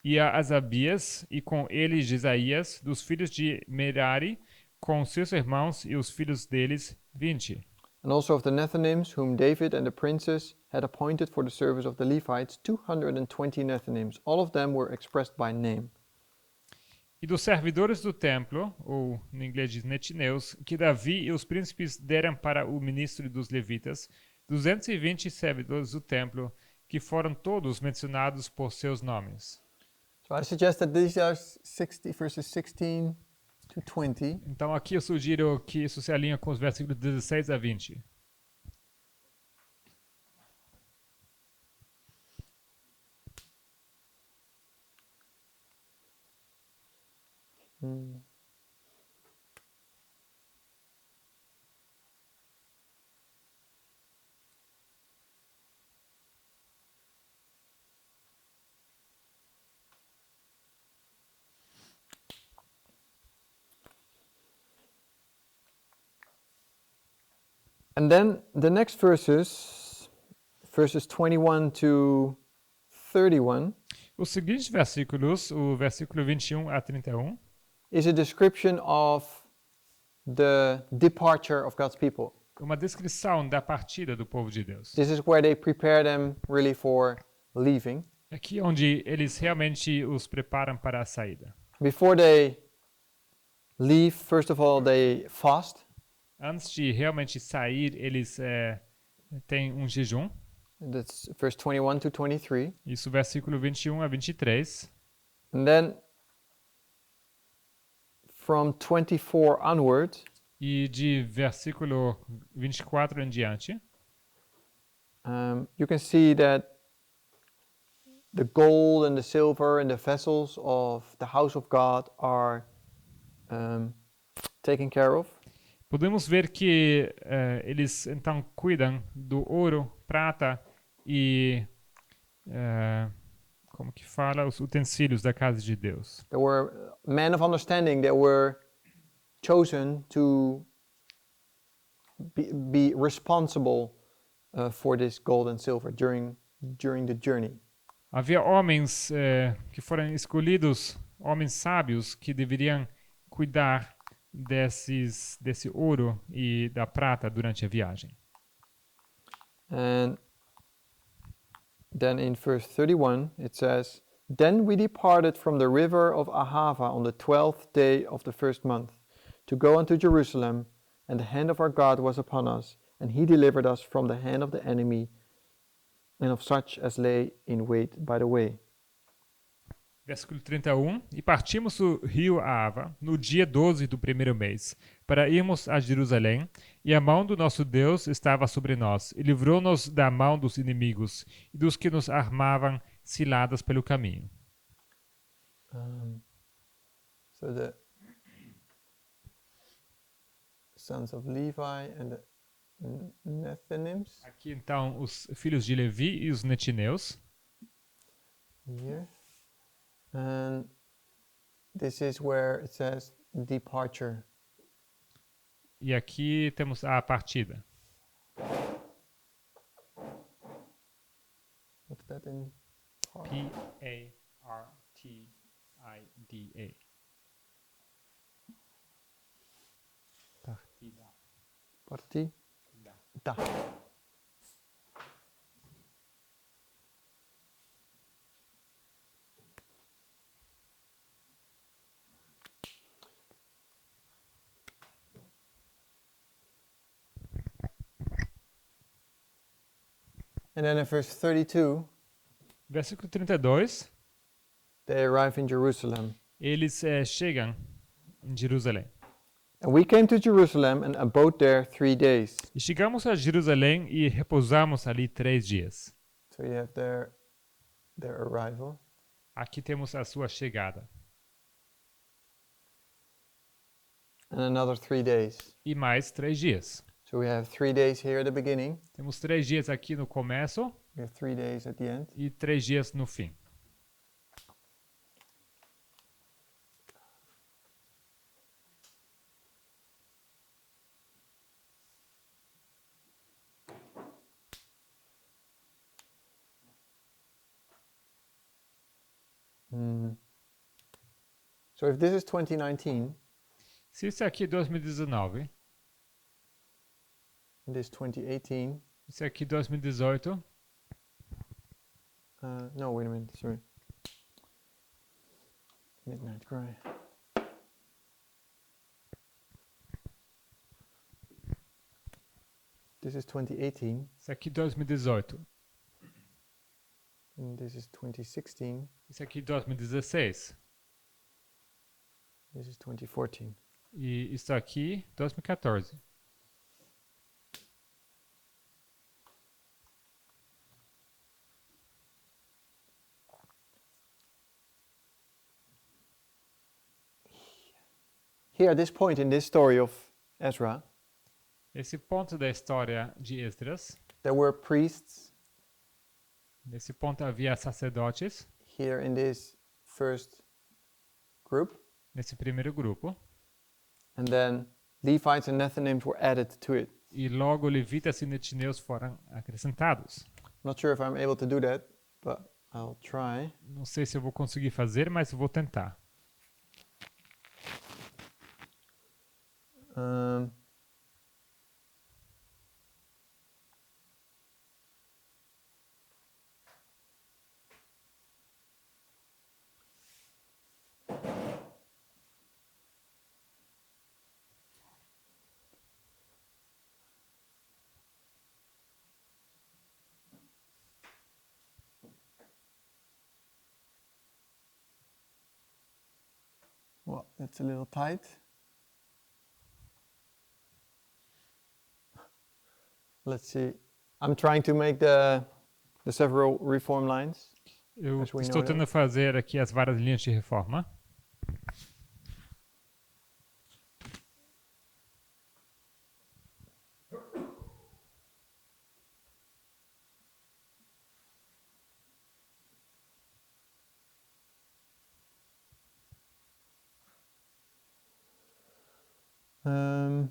E a Asabias, e com ele Jesaías, dos filhos de Merari, com seus irmãos e os filhos deles, 20. And also of the Nethinims, whom David and the princes had appointed for the service of the Levites, 220 Nethinims. All of them were expressed by name. E dos servidores do templo, ou no inglês diz netineus, que Davi e os príncipes deram para o ministro dos levitas, 220 servidores do templo, que foram todos mencionados por seus nomes. So I suggest that these are verses 16 to 20. Então aqui eu sugiro que isso se alinha com os versículos 16 a 20. And then the next verses 21 to 31, Os seguintes versículos, o versículo 21 a 31, is a description of the departure of God's people. uma descrição da partida do povo de Deus. This is where they prepare them really for leaving. Aqui onde eles realmente os preparam para a saída. Before they leave, first of all, they fast. Antes de realmente sair, eles têm um jejum. That's verse 21 to 23. Isso, versículo 21 a 23. And then from 24 onward, E de versículo 24 em diante, you can see that the gold and the silver and the vessels of the house of God are taken care of. podemos ver que eles então cuidam do ouro, prata e como que fala, os utensílios da casa de Deus. There were men of understanding that were chosen to be responsible for this gold and silver during the journey. Havia homens que foram escolhidos, homens sábios, que deveriam cuidar desse ouro e da prata durante a viagem. And then in verse 31 it says, "Then we departed from the river of Ahava on the 12th day of the first month, to go unto Jerusalem, and the hand of our God was upon us, and he delivered us from the hand of the enemy, and of such as lay in wait by the way." Versículo 31. E partimos do rio Ava no dia 12 do primeiro mês, para irmos a Jerusalém, e a mão do nosso Deus estava sobre nós, e livrou-nos da mão dos inimigos e dos que nos armavam ciladas pelo caminho. So the sons of Levi and the Nethinims Aqui então os filhos de Levi e os netineus. here. And this is where it says departure. E aqui temos a partida. What's that in? P-A-R-T-I-D-A. Partida. Parti? Da. And then in verse 32, Versículo 32. they arrive in Jerusalem. Eles chegam em Jerusalém. And we came to Jerusalem and abode there 3 days. E chegamos a Jerusalém e repousamos ali 3 dias. So you have their arrival. Aqui temos a sua chegada. And another 3 days. E mais 3 dias. So we have 3 days here at the beginning. Temos 3 dias aqui no começo We have 3 days at the end. e 3 dias no fim. So if this is 2019 Se isso aqui é 2019, and this 2018, isso aqui é 2018, no, wait a minute, sorry. Midnight Cry. This is 2018, isso aqui é 2018. And this is 2016. Isso aqui é 2016. This is 2014. E isso aqui, 2014. Here, at this point in this story of Ezra, Esse ponto da história de Esdras, there were priests nesse ponto havia sacerdotes, here in this first group, nesse primeiro grupo, and then Levites and Nethinims were added to it. e logo levitas e netineus foram acrescentados. I'm not sure if I'm able to do that, but I'll try. Não sei se eu vou conseguir fazer, mas vou tentar. Um, well, it's a little tight. Let's see. I'm trying to make the several reform lines. Eu As we estou know tentando fazer aqui as várias linhas de reforma. Um,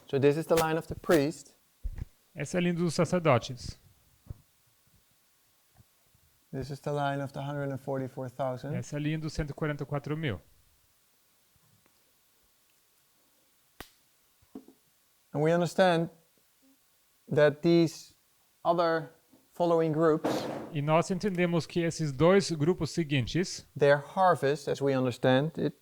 so this is the line of the priest. Essa é a linha dos sacerdotes. This is the line of the 144,000. Essa é a linha dos 144 mil. And we understand that these other following groups, E nós entendemos que esses dois grupos seguintes, their harvest, as we understand it,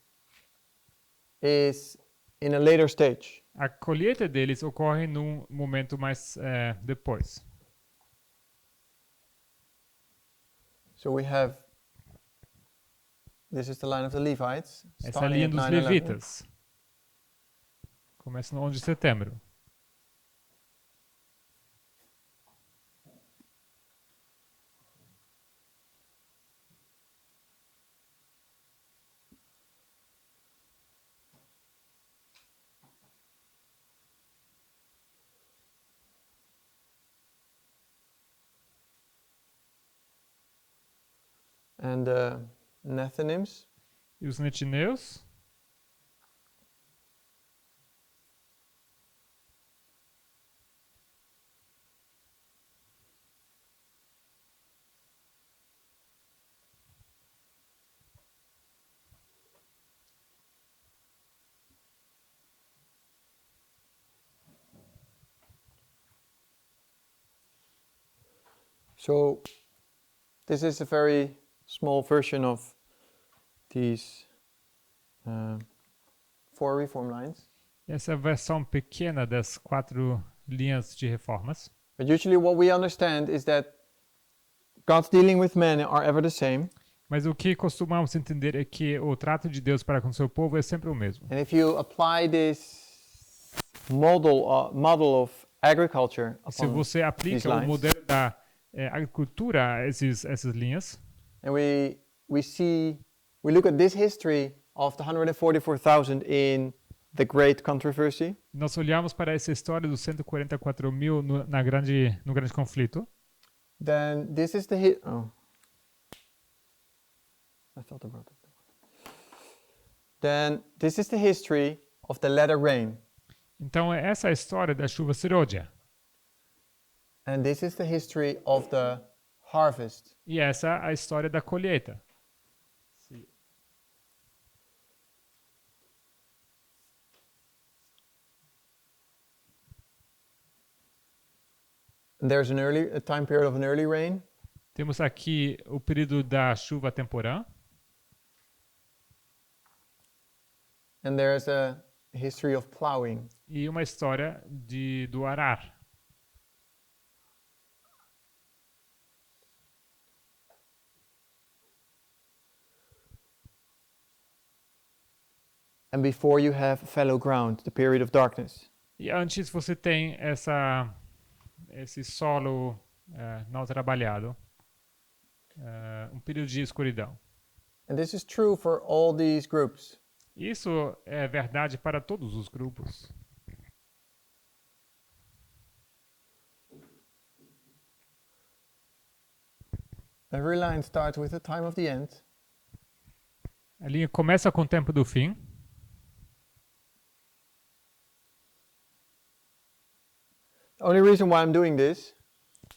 is in a later stage. a colheita deles ocorre num momento mais depois. So we have, this is the line of the Levites. Essa é a starting linha at dos 9/11. levitas. Começa no 11 de setembro. And Nethinims, E os netineus, so this is a very small version of these 4 reform lines. essa é a versão pequena das 4 linhas de reformas. But usually what we understand is that God's dealing with men are ever the same. Mas o que costumamos entender é que o trato de Deus para com seu povo é sempre o mesmo. And if you apply this model of agriculture Se upon você these aplica o lines, modelo da agricultura a essas linhas, and we look at this history of the 144,000 in the Great Controversy, nós olhamos para essa história dos 144 mil no grande conflito. then this is the I thought about it. Then this is the history of the latter rain, Então essa é a história da chuva serôdia. and this is the history of the harvest. E essa é a história da colheita. And there's a time period of an early rain, Temos aqui o período da chuva temporã, And there's a history of plowing. E uma história do arar. And before you have fallow ground, the period of darkness. E antes você tem esse solo não trabalhado, um período de escuridão. And this is true for all these groups. Isso é verdade para todos os grupos. Every line starts with the time of the end. A linha começa com o tempo do fim. The only reason why I'm doing this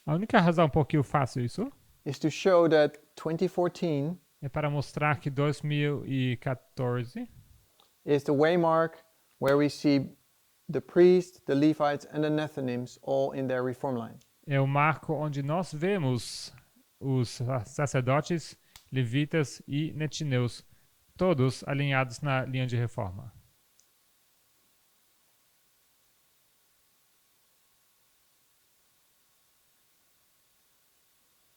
A única razão por que eu faço isso is to show that 2014 é para mostrar que 2014 is the waymark where we see the priests, the Levites, and the Nethinims all in their reform line. é o marco onde nós vemos os sacerdotes, levitas e netineus, todos alinhados na linha de reforma.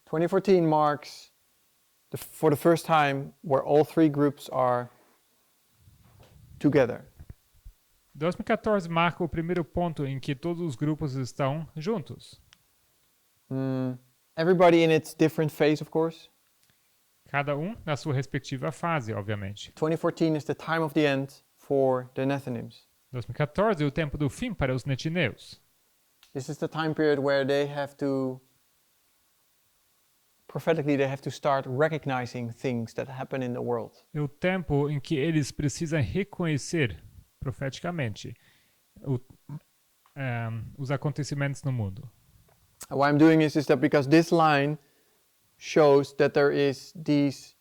(2014) marks for the first time where all three groups are together. 2014 marca o primeiro ponto em que todos os grupos estão juntos. Everybody in its different phase, of course. Cada na sua respectiva fase, obviamente. 2014 is the time of the end for the Nethinims. 2014 é o tempo do fim para os netineus. This is the time period where they have to, prophetically, they have to start recognizing things that happen in the world. É o tempo em que eles precisam reconhecer, profeticamente, os acontecimentos no mundo. And why I'm doing this is that because this line shows that there is these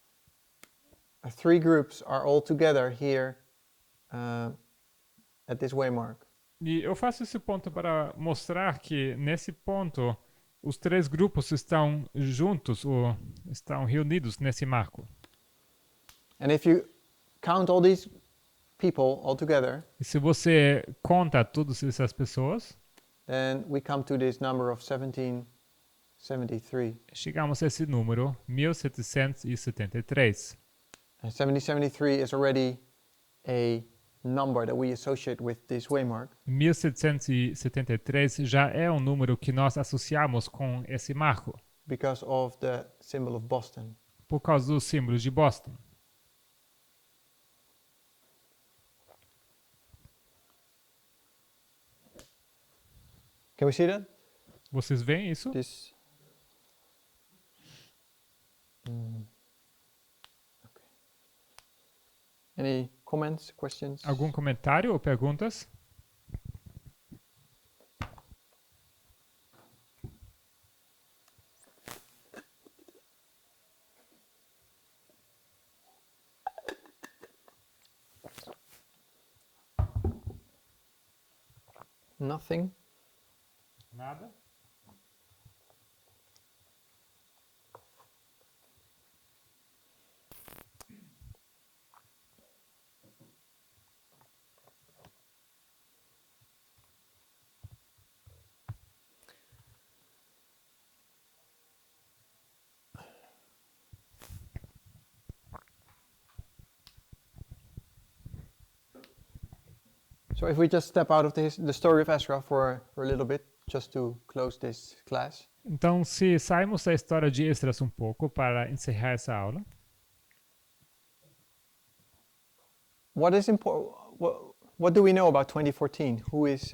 three groups are all together here at this waymark. E eu faço esse ponto para mostrar que, nesse ponto, os três grupos estão juntos, ou estão reunidos nesse marco. And if you count all these people all together, E se você conta todas essas pessoas, then we come to this number of 1773. chegamos a esse número, 1773. And 1773 is already a number that we associate with this waymark. 1773 já é um número que nós associamos com esse marco, Because of the symbol of Boston. por causa dos símbolos de Boston. Can we see that? Vocês veem isso? This. Okay. Any comments, questions? Algum comentário ou perguntas? Nothing. Nada? So if we just step out of the story of Esdras for a little bit, just to close this class. Então, se sairmos da história de Esdras um pouco para encerrar essa aula, What is important? What do we know about 2014? Who is?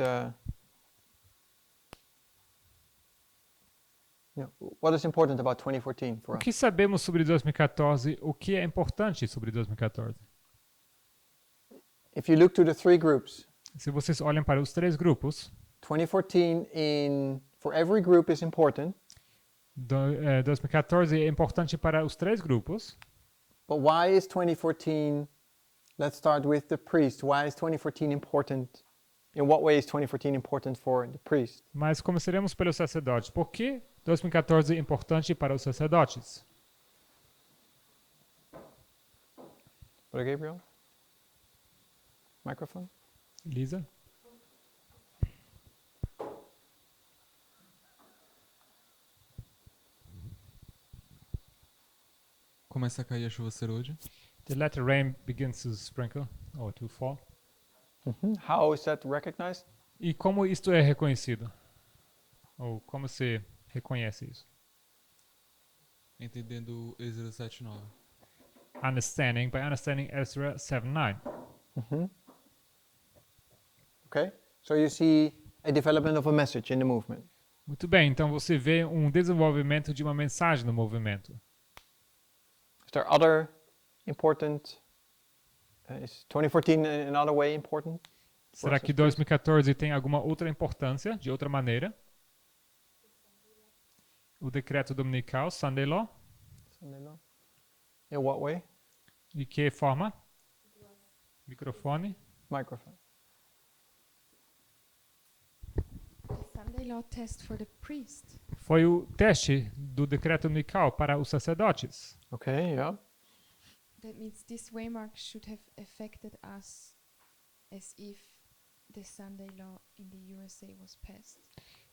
What is important about 2014 for o us? que sabemos sobre 2014? O que é importante sobre 2014? If you look to the three groups, Se vocês olham para os três grupos, 2014 for every group is important. 2014 é importante para os três grupos. But why is 2014? Let's start with the priest. Why is 2014 important? In what way is 2014 important for the priest? Mas começaremos pelos sacerdotes. Por que 2014 é importante para os sacerdotes? Brother Gabriel? Microphone. Lisa? Começa a cair aguaceiro hoje. The latter rain begins to sprinkle or to fall. How is that recognized? E como isto é reconhecido? Ou como se reconhece isso? Entendendo Esdras 7:9. By understanding Ezra 7:9. Okay. So you see a development of a message in the movement. Muito bem, então você vê um desenvolvimento de uma mensagem no movimento. Is there other important? Is 2014 in another way important? Será que 2014 tem alguma outra importância, de outra maneira? O decreto dominical, Sunday Law, Sunday law. In what way? de que forma? Microfone. Microphone. The Sunday law test for the priest. Foi o teste do decreto dominical para os sacerdotes. Okay, yeah. That means this waymark should have affected us as if the Sunday law in the USA was passed.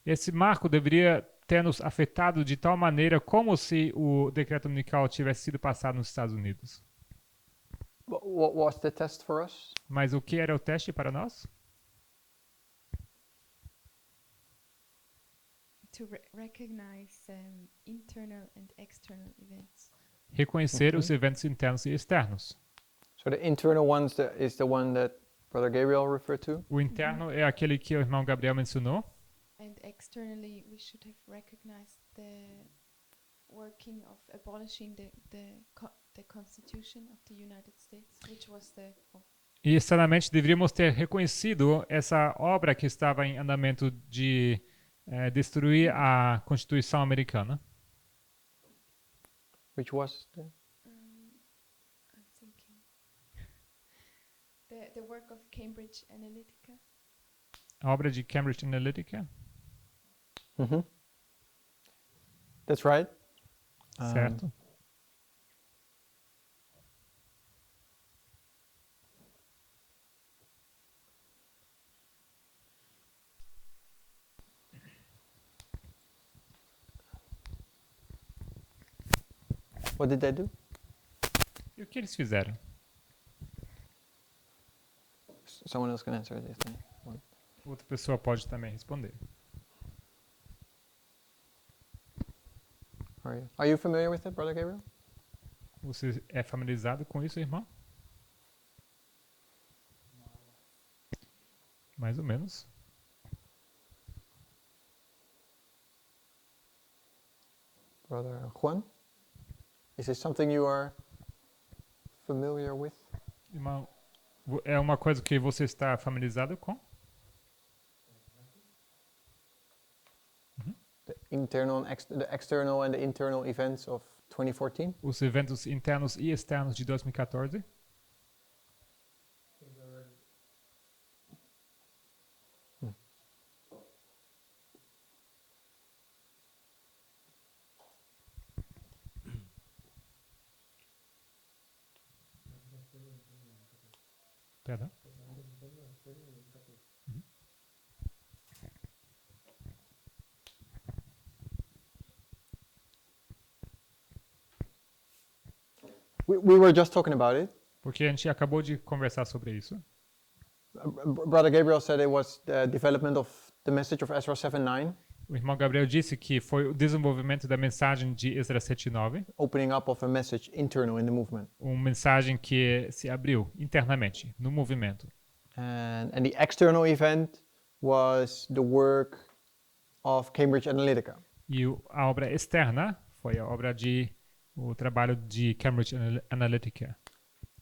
Esse marco deveria ter nos afetado de tal maneira como se o decreto dominical tivesse sido passado nos Estados Unidos. What was the test for us? Mas o que era o teste para nós? To recognize internal and external events. Reconhecer os eventos internos e externos. So the internal ones is the one that Brother Gabriel referred to. O interno é aquele que o irmão Gabriel mencionou. And externally, we should have recognized the working of abolishing the Constitution of the United States, which was E externamente deveríamos ter reconhecido essa obra que estava em andamento de destruir a Constituição americana. Which was the I'm thinking the work of Cambridge Analytica. A obra de Cambridge Analytica. That's right. Certo. What did they do? E o que eles fizeram? Someone else can answer this thing. Outra pessoa pode também responder. Are you familiar with it, Brother Gabriel? Você é familiarizado com isso, irmão? Mais ou menos. Brother Juan? Is this something you are familiar with? Irmão, é uma coisa que você está familiarizado com? The external and the internal events of 2014? Os eventos internos e externos de 2014? Perdão? We were just talking about it. Porque a gente acabou de conversar sobre isso. Brother Gabriel said it was the development of the message of Esdras 7:9. O irmão Gabriel disse que foi o desenvolvimento da mensagem de Esdras 7:9, Opening up of a message internal in the movement. uma mensagem que se abriu internamente no movimento. And the external event was the work of Cambridge Analytica. E a obra externa foi o trabalho de Cambridge Analytica.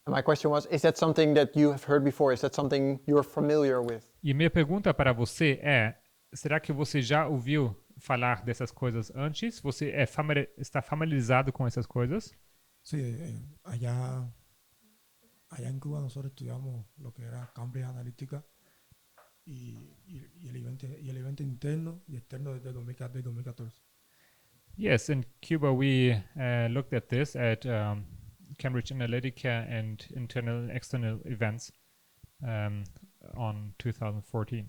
And my question was, is that something that you have heard before? Is that something you're familiar with? E minha pergunta para você é: será que você já ouviu falar dessas coisas antes? Você está familiarizado com essas coisas? Sí, allá en Cuba nosotros estudiamos lo que era Cambridge Analytica y el evento interno y externo desde 2014. Yes, in Cuba we looked at this at Cambridge Analytica and internal and external events on 2014.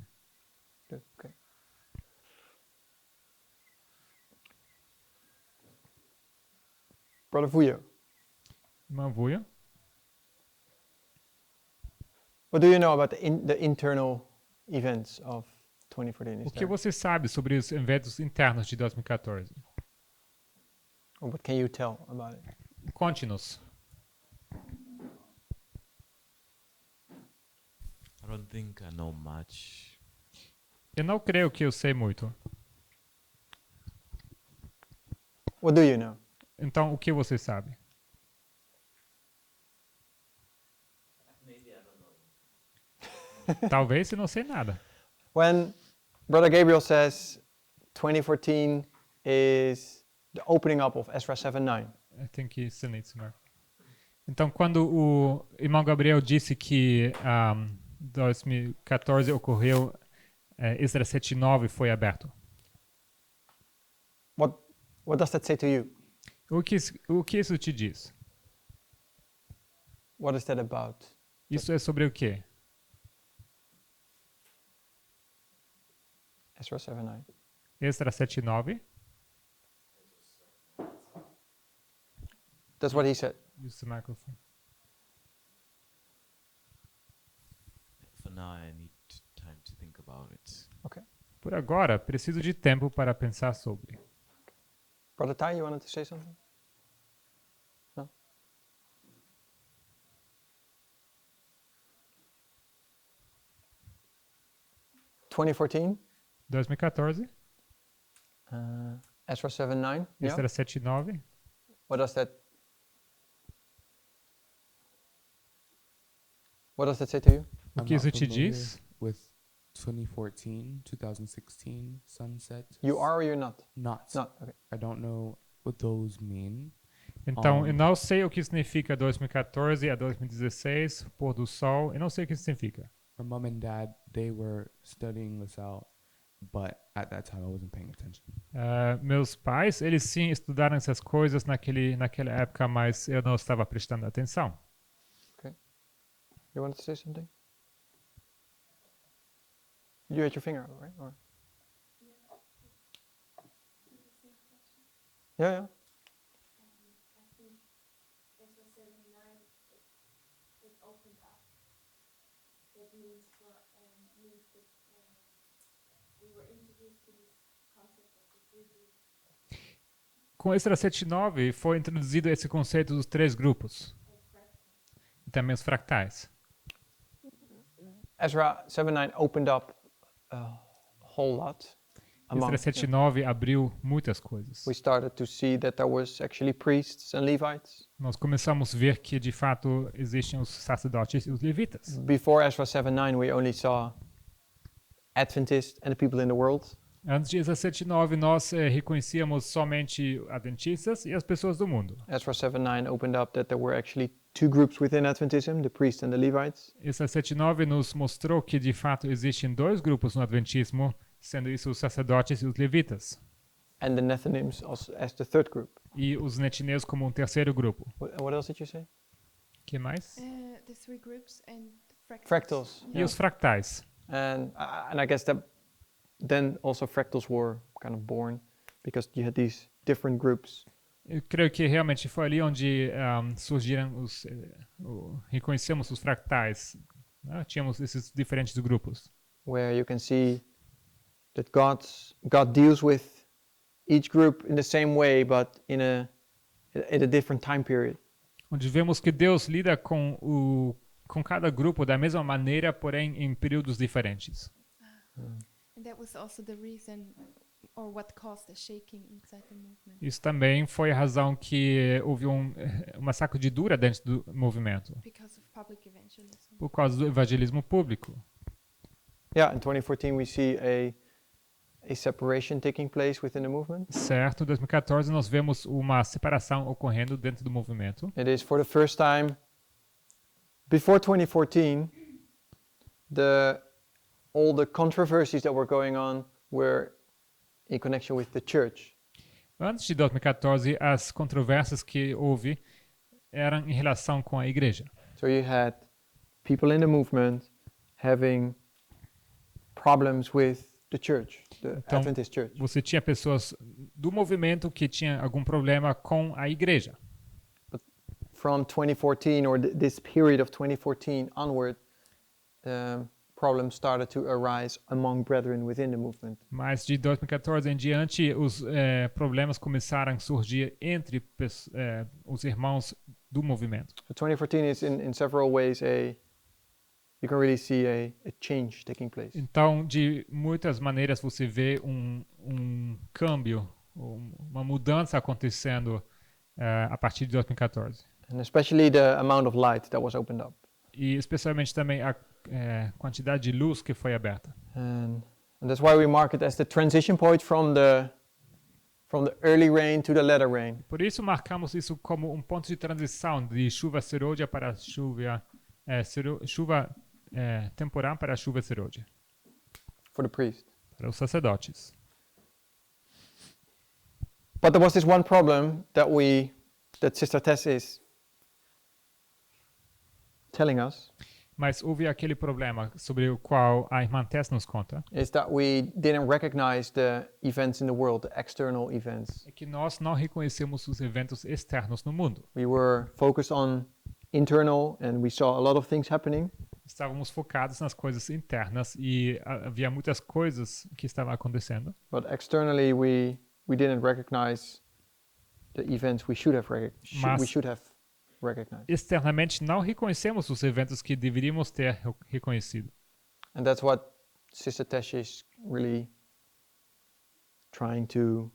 Good, okay. Brother Vuyo, Irmã Vuyo, what do you know about the internal events of 2014? o que você sabe sobre os eventos internos de 2014? Or what can you tell about it? Conte-nos. I don't think I know much. Eu não creio que eu sei muito. What do you know? Então, o que você sabe? Talvez eu não sei nada. When Brother Gabriel says 2014 is the opening up of Esdras 7:9, I think it's in it, Mark. Então, quando o irmão Gabriel disse que 2014 ocorreu, Esdras 7:9 foi aberto. what does that say to you? O que isso te diz? What is that about? Isso é sobre o quê? Esdras 7:9. Esdras 7:9. That's what he said. Use the microphone. For now, I need time to think about it. Por agora, preciso de tempo para pensar sobre. Brother Tai, you wanted to say something? No? (2014) 2014, Esdras 7:9. Yeah. Esdras 7:9. What does that say to you? O I'm que not isso te familiar diz? with 2014, 2016 sunset. You are or you're not? Not. Not. Okay. I don't know what those mean. Então, eu não sei o que significa 2014 a 2016, pôr do sol. Eu não sei o que isso significa. My mom and dad, they were studying this out, but at that time I wasn't paying attention. Meus pais, eles sim estudaram essas coisas naquela época, mas eu não estava prestando atenção. You wanted to say something? You had your finger out, right? Or? Yeah. I think Esdras 7:9 it opened up. That means that we were introduced to this concept of the three groups Com Esdras 7:9 foi introduzido esse conceito dos 3 grupos and fractals. e também os fractais. Esdras 7:9 opened up a whole lot. Esdras 7:9 abriu muitas coisas. We started to see that there was actually priests and Levites. Nós começamos a ver que de fato existem os sacerdotes e os levitas. Before Esdras 7:9, we only saw Adventists and the people in the world. Antes de Esdras 7:9 nós reconhecíamos somente adventistas e as pessoas do mundo. Esdras 7:9 opened up that there were actually 2 groups within Adventism, the priests and the Levites. Esdras 7:9 nos mostrou que de fato existem 2 grupos no adventismo, sendo isso os sacerdotes e os levitas. And the Nethinims as the 3rd group. E os netineus como um terceiro grupo. What else did you say? Que mais? The three groups and fractals. Fractals. E os fractais. And I guess that then also fractals were kind of born because you had these different groups. Eu creio que realmente foi ali onde surgiram reconhecemos os fractais. Né? Tínhamos esses diferentes grupos. Where you can see that God deals with each group in the same way, but in a different time period. Onde vemos que Deus lida com cada grupo da mesma maneira, porém em períodos diferentes. And that was also the reason or what caused the shaking inside the movement. Isso também foi a razão que houve uma sacudidura dentro do movimento, Because of public evangelism. por causa do evangelismo público. Yeah, in 2014 we see a separation taking place within the movement. Certo, em 2014 nós vemos uma separação ocorrendo dentro do movimento. It is for the first time before 2014 all the controversies that were going on were in connection with the church. Antes de 2014, as controvérsias que houve eram em relação com a igreja. So you had people in the movement having problems with the church, the Então, Adventist church. você tinha pessoas do movimento que tinham algum problema com a igreja. From 2014 or this period of 2014 onward, problems started to arise among brethren within the movement. Mas de 2014 em diante, os problemas começaram a surgir entre os irmãos do movimento. So 2014 is in several ways you can really see a change taking place. Então, de muitas maneiras, você vê um câmbio, uma mudança acontecendo a partir de 2014. And especially the amount of light that was opened up. E especialmente também a quantidade de luz que foi aberta. And that's why we mark it as the transition point from the early rain to the latter rain. Por isso marcamos isso como um ponto de transição de chuva serôdia para chuva temporal para a chuva serôdia. For the priest. Para os sacerdotes. But there was this one problem that Sister Tess is telling us. Mas houve aquele problema sobre o qual a irmã Tess nos conta. Is that we didn't recognize the events in the world, the external events. É que nós não reconhecemos os eventos externos no mundo. We were focused on internal and we saw a lot of things happening. Estávamos focados nas coisas internas e havia muitas coisas que estavam acontecendo. But externally we didn't recognize the events we should have recognized. Externamente não reconhecemos os eventos que deveríamos ter reconhecido. And that's what Sister Tesh is really trying to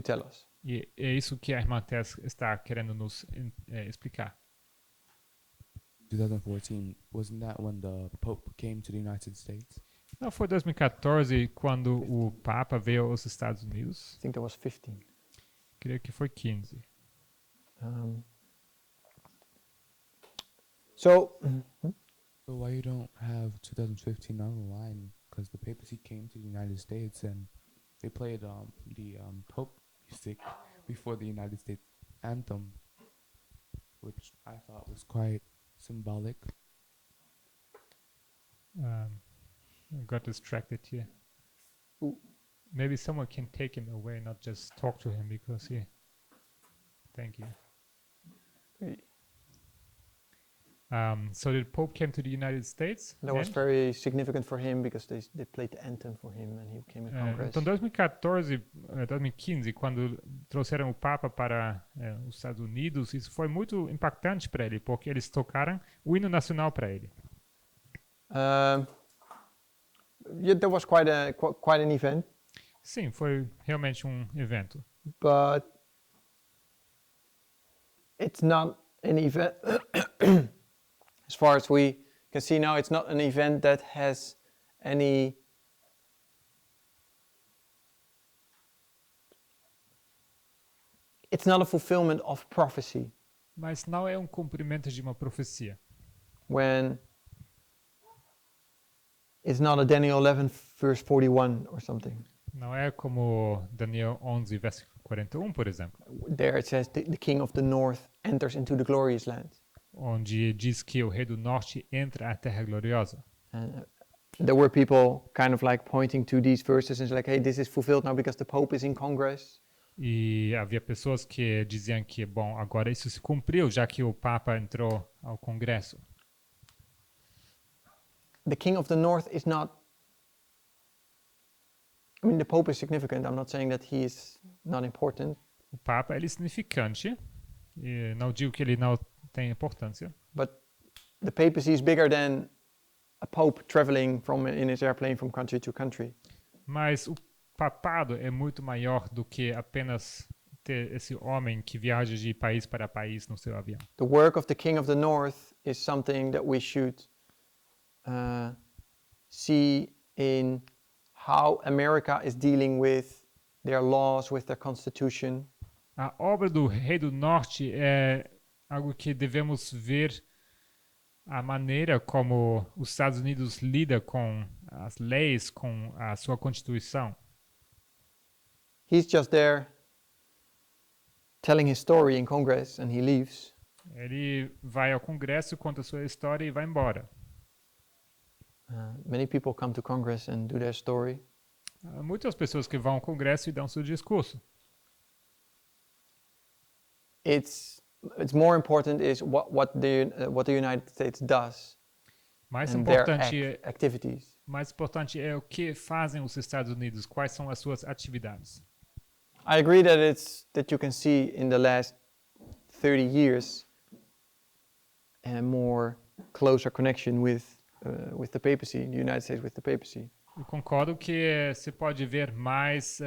tell us. E é isso que a irmã Tess está querendo nos explicar. 2014, wasn't that when the Pope came to the United States? Não foi 2014 quando o Papa veio aos Estados Unidos? I think that was 15. Creio que foi 15. So why you don't have 2015 on the line? Because the papacy came to the United States and they played the Pope music before the United States anthem, which I thought was quite symbolic. I got distracted here. Ooh. Maybe someone can take him away, not just talk to him because he... Thank you. So the Pope came to the United States. that was very significant for him because they played the anthem for him and he came in Congress. Então 2015, quando trouxeram o Papa para os Estados Unidos, isso foi muito impactante para ele, porque eles tocaram o hino nacional para ele. Yeah, that was quite an event. Sim, foi realmente evento. But it's not an event, as far as we can see now, it's not an event that has any it's not a fulfillment of prophecy. Mas não é cumprimento de uma profecia. When it's not a Daniel 11 verse 41 or something. Não é como Daniel 11, versículo 41, por exemplo. There it says the king of the north enters into the glorious land. Onde diz que o rei do norte entra à terra gloriosa. And there were people kind of like pointing to these verses and like, hey, this is fulfilled now because the Pope is in Congress. E havia pessoas que diziam que, bom, agora isso se cumpriu, já que o Papa entrou ao Congresso. The king of the north is not, I mean, the Pope is significant. I'm not saying that he is not important. O Papa é significante, e não digo que ele não tem importância. But the papacy is bigger than a Pope traveling in his airplane from country to country. Mas o papado é muito maior do que apenas ter esse homem que viaja de país para país no seu avião. The work of the king of the north is something that we should see in how America is dealing with their laws, with their constitution. A obra do Rei do Norte é algo que devemos ver a maneira como os Estados Unidos lida com as leis, com a sua Constituição. He's just there telling his story in Congress and he leaves. Ele vai ao congresso, conta a sua história e vai embora. Many people come to Congress and do their story. Há muitas pessoas que vão ao congresso e dão seu discurso. It's more important is what the United States does Mais and their importante, activities. mais importante é o que fazem os Estados Unidos, quais são as suas atividades. I agree that you can see in the last 30 years a more closer connection with the papacy, the United States with the papacy. Eu concordo que se pode ver mais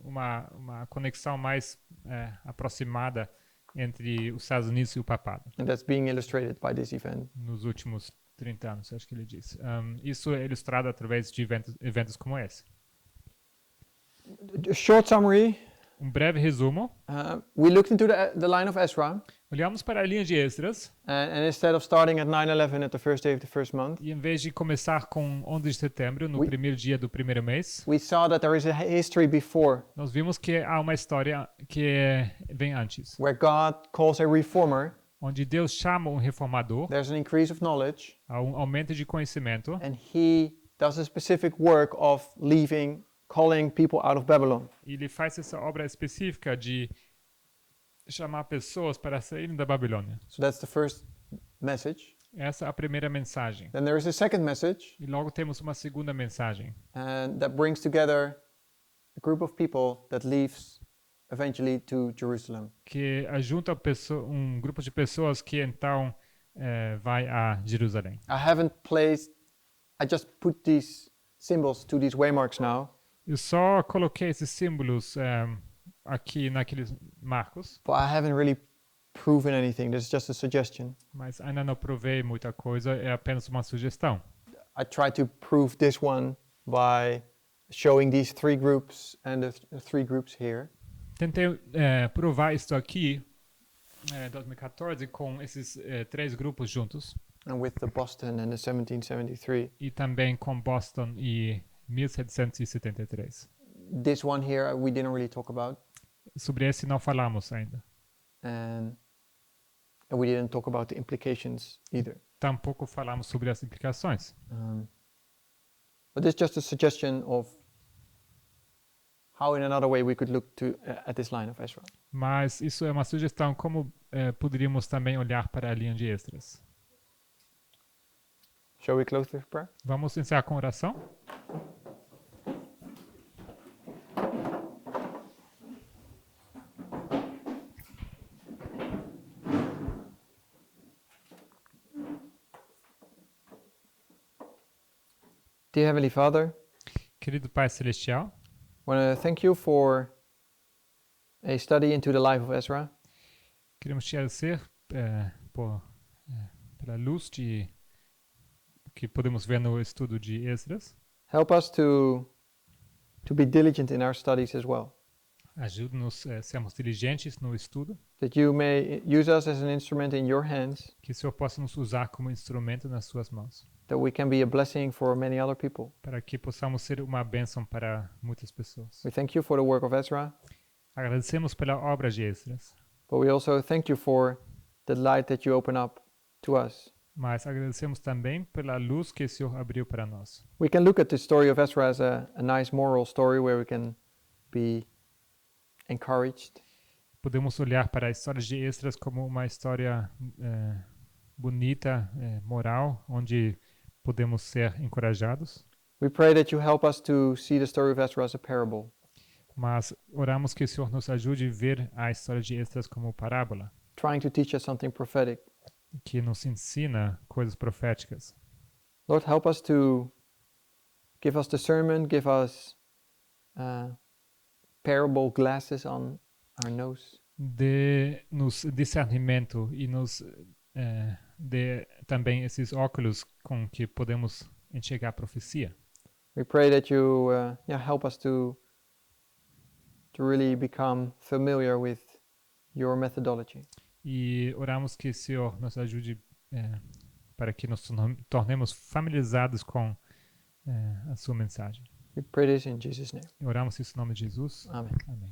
uma conexão mais aproximada entre os Estados Unidos e o papado. And that's being illustrated by this event. Nos últimos 30 anos, acho que ele disse. Isso é ilustrado através de eventos como esse. A short summary. Breve resumo. We looked into the line of Ezra. Olhamos para a linha de Esdras. And instead of starting at 9/11 at the first day of the first month, E em vez de começar com 11 de setembro, no primeiro dia do primeiro mês, we saw that there is a history before nós vimos que há uma história que vem antes, where God calls a reformer. onde Deus chama um reformador, There's an increase of knowledge, há um aumento de conhecimento, and he does a specific work of calling people out of Babylon. e ele faz essa obra específica de chamar pessoas para saírem da Babilônia. So that's the first message. Essa é a primeira mensagem. Then there is a second message, E logo temos uma segunda mensagem, and that brings together a group of people that leaves eventually to Jerusalem. que ajunta um grupo de pessoas que então vai a Jerusalém. I just put these symbols to these waymarks now, Eu só coloquei esses símbolos aqui naqueles marcos, but I haven't really proven anything. This is just a suggestion. mas ainda não provei muita coisa, é apenas uma sugestão. I tried to prove this one by showing these three groups and the three groups here. Tentei provar isso aqui em 2014 com esses três grupos juntos And with the Boston and the 1773. e também com Boston e 1773. This one here we didn't really talk about, Sobre esse não falamos ainda. and we didn't talk about the implications either. Tampouco falamos sobre as implicações. But this is just a suggestion of how in another way we could look at this line of Ezra. Mas isso é uma sugestão como poderíamos também olhar para a linha de Esdras. Shall we close with prayer? Vamos iniciar com oração? Dear Heavenly Father, Querido Pai Celestial, I want to thank you for a study into the life of Ezra. queremos te agradecer pela luz que podemos ver no estudo de Esdras. Help us to be diligent in our studies as well, Ajude-nos a sermos diligentes no estudo, that you may use us as an instrument in your hands, que o Senhor possa nos usar como instrumento nas suas mãos, that we can be a blessing for many other people. para que possamos ser uma bênção para muitas pessoas. We thank you for the work of Ezra, Agradecemos pela obra de Esdras, but we also thank you for the light that you open up to us. mas agradecemos também pela luz que o Senhor abriu para nós. We can look at the story of Ezra as a nice moral story where we can be encouraged. Podemos olhar para a história de Esdras como uma história bonita, moral, onde podemos ser encorajados. We pray that you help us to see the story of Ezra as a parable, Mas oramos que o Senhor nos ajude a ver a história de Esdras como parábola, trying to teach us something prophetic. que nos ensina coisas proféticas. Lord, help us to give us discernment, give us parable glasses on our nose, Dê-nos discernimento e nos dê também esses óculos com que podemos enxergar a profecia. We pray that you help us to really become familiar with your methodology. E oramos que o Senhor nos ajude para que nos tornemos familiarizados com a sua mensagem. We pray this in Jesus' name. Oramos isso em nome de Jesus. Amen. Amém.